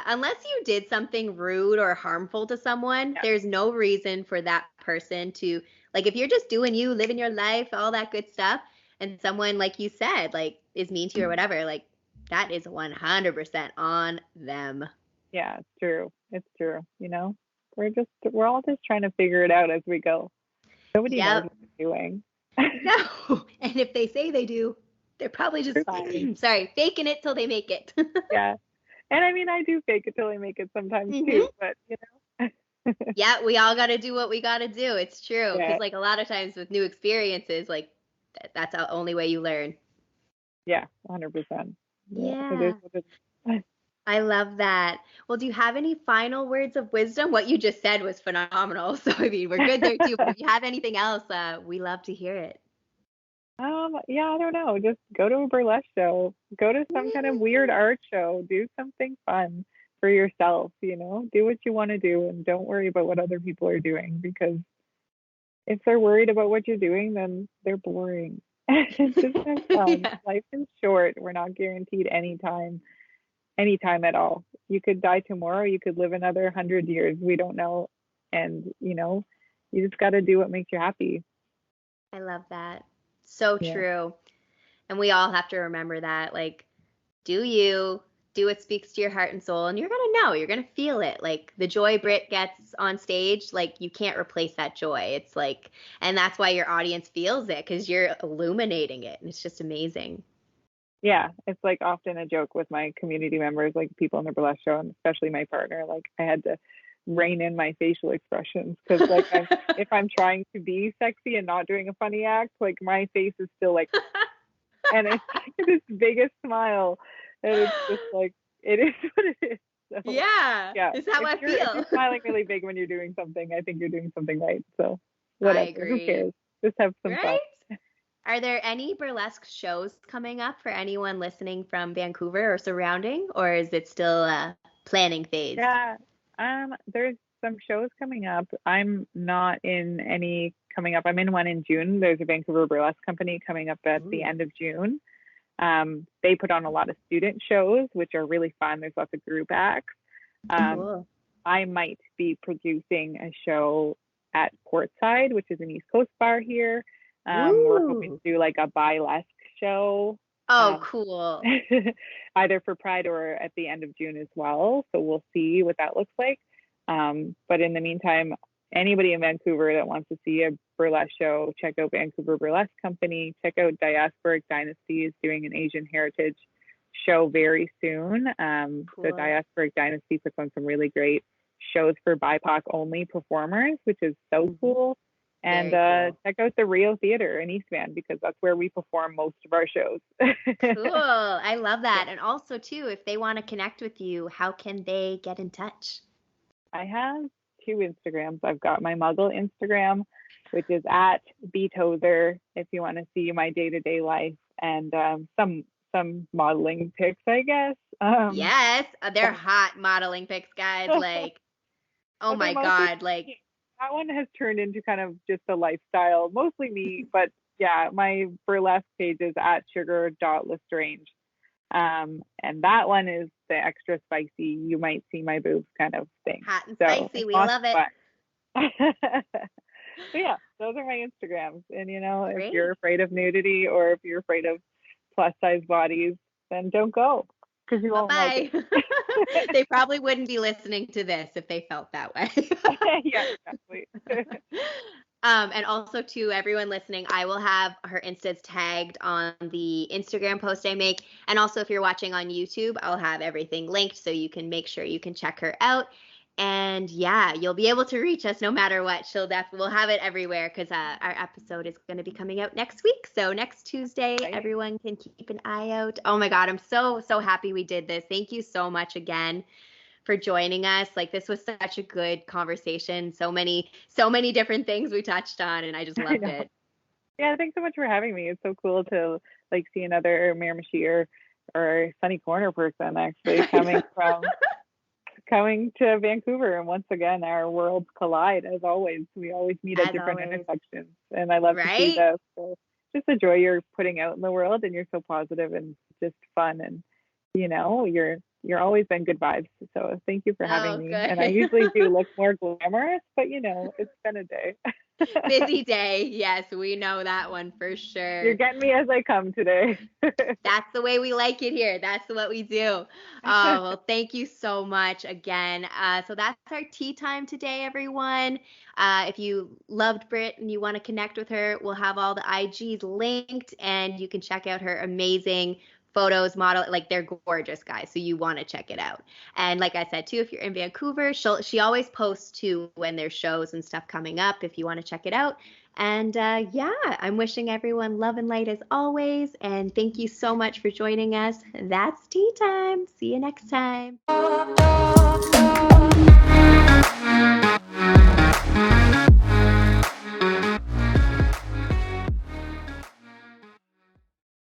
S3: unless you did something rude or harmful to someone, there's no reason for that person to, like, if you're just doing you, living your life, all that good stuff, and someone, like you said, like, is mean to you or whatever, like, that is 100% on them.
S2: Yeah, it's true. It's true. We're all just trying to figure it out as we go. Nobody knows what they're doing.
S3: No. And if they say they do, they're probably just faking it till they make it.
S2: Yeah. And I mean, I do fake it till I make it sometimes too, but
S3: Yeah, we all got to do what we got to do. It's true. Because like a lot of times with new experiences, like that's the only way you learn.
S2: Yeah, 100%.
S3: Yeah.
S2: It is.
S3: I love that. Well, do you have any final words of wisdom? What you just said was phenomenal. So, I mean, we're good there too. But if you have anything else, we love to hear it.
S2: Yeah, I don't know. Just go to a burlesque show. Go to some kind of weird art show. Do something fun for yourself, do what you want to do, and don't worry about what other people are doing, because if they're worried about what you're doing, then they're boring. Just have fun. Life is short. We're not guaranteed anytime at all. You could die tomorrow. You could live another 100 years. We don't know. And, you just got to do what makes you happy.
S3: I love that. So true. And we all have to remember that, like, do what speaks to your heart and soul, and you're going to know, you're going to feel it. Like, the joy Britt gets on stage, like, you can't replace that joy. It's like, and that's why your audience feels it, because you're illuminating it, and it's just amazing.
S2: Yeah, it's like often a joke with my community members, like people in the burlesque show, and especially my partner. Like, I had to rein in my facial expressions, because like if I'm trying to be sexy and not doing a funny act, like my face is still like, and it's like this biggest smile, and it's just like, it is what it is. So,
S3: is how I feel.
S2: If you're smiling really big when you're doing something, I think you're doing something right. So whatever, who cares? Just have some fun.
S3: Are there any burlesque shows coming up for anyone listening from Vancouver or surrounding, or is it still a planning phase?
S2: Yeah, there's some shows coming up. I'm not in any coming up. I'm in one in June. There's a Vancouver Burlesque company coming up at the end of June. They put on a lot of student shows, which are really fun. There's lots of group acts.
S3: Cool.
S2: I might be producing a show at Portside, which is an East Coast bar here. We're hoping to do like a burlesque show.
S3: Oh, cool.
S2: Either for Pride or at the end of June as well. So we'll see what that looks like. But in the meantime, anybody in Vancouver that wants to see a burlesque show, check out Vancouver Burlesque Company. Check out Diasporic Dynasty is doing an Asian heritage show very soon.
S3: Cool.
S2: So Diasporic Dynasty puts on some really great shows for BIPOC only performers, which is so cool. And
S3: Very cool.
S2: check out the Rio Theater in East Van because that's where we perform most of our shows.
S3: Cool. I love that. And also, too, if they want to connect with you, how can they get in touch?
S2: I have 2 Instagrams. I've got my Muggle Instagram, which is at Britt Tozer, if you want to see my day-to-day life, and some modeling pics, I guess.
S3: Yes, they're hot modeling pics, guys. Like, oh my God, like.
S2: That one has turned into kind of just a lifestyle, mostly me, but yeah, my burlesque page is at sugar.lestrange. And that one is the extra spicy, you might see my boobs kind of thing.
S3: Hot and spicy, we love it.
S2: So yeah, those are my Instagrams. And
S3: Great.
S2: if you're afraid of nudity or if you're afraid of plus size bodies, then don't go. Because you won't like it.
S3: They probably wouldn't be listening to this if they felt that way.
S2: Yeah, exactly.
S3: And also to everyone listening, I will have her Instas tagged on the Instagram post I make. And also if you're watching on YouTube, I'll have everything linked so you can make sure you can check her out. And yeah, you'll be able to reach us no matter what. We'll have it everywhere because our episode is going to be coming out next week. So next Tuesday, everyone can keep an eye out. Oh my God, I'm so happy we did this. Thank you so much again for joining us. Like, this was such a good conversation. So many different things we touched on, and I just loved it.
S2: Yeah, thanks so much for having me. It's so cool to like see another Miramichi or Sunny Corner person actually coming to Vancouver. And once again, our worlds collide as always. We always meet at different intersections, and I love to see this. So just the joy you're putting out in the world, and you're so positive and just fun, and you're always been good vibes. So thank you for having me.
S3: Good.
S2: And I usually do look more glamorous, but it's been a day.
S3: Busy day. Yes, we know that one for sure.
S2: You're getting me as I come today.
S3: That's the way we like it here. That's what we do. Oh, well, thank you so much again. So that's our tea time today, everyone. If you loved Britt and you want to connect with her, we'll have all the IGs linked, and you can check out her amazing photos, model, like they're gorgeous, guys. So you want to check it out. And like I said, too, if you're in Vancouver, she always posts too when there's shows and stuff coming up if you want to check it out. And yeah, I'm wishing everyone love and light as always. And thank you so much for joining us. That's tea time. See you next time.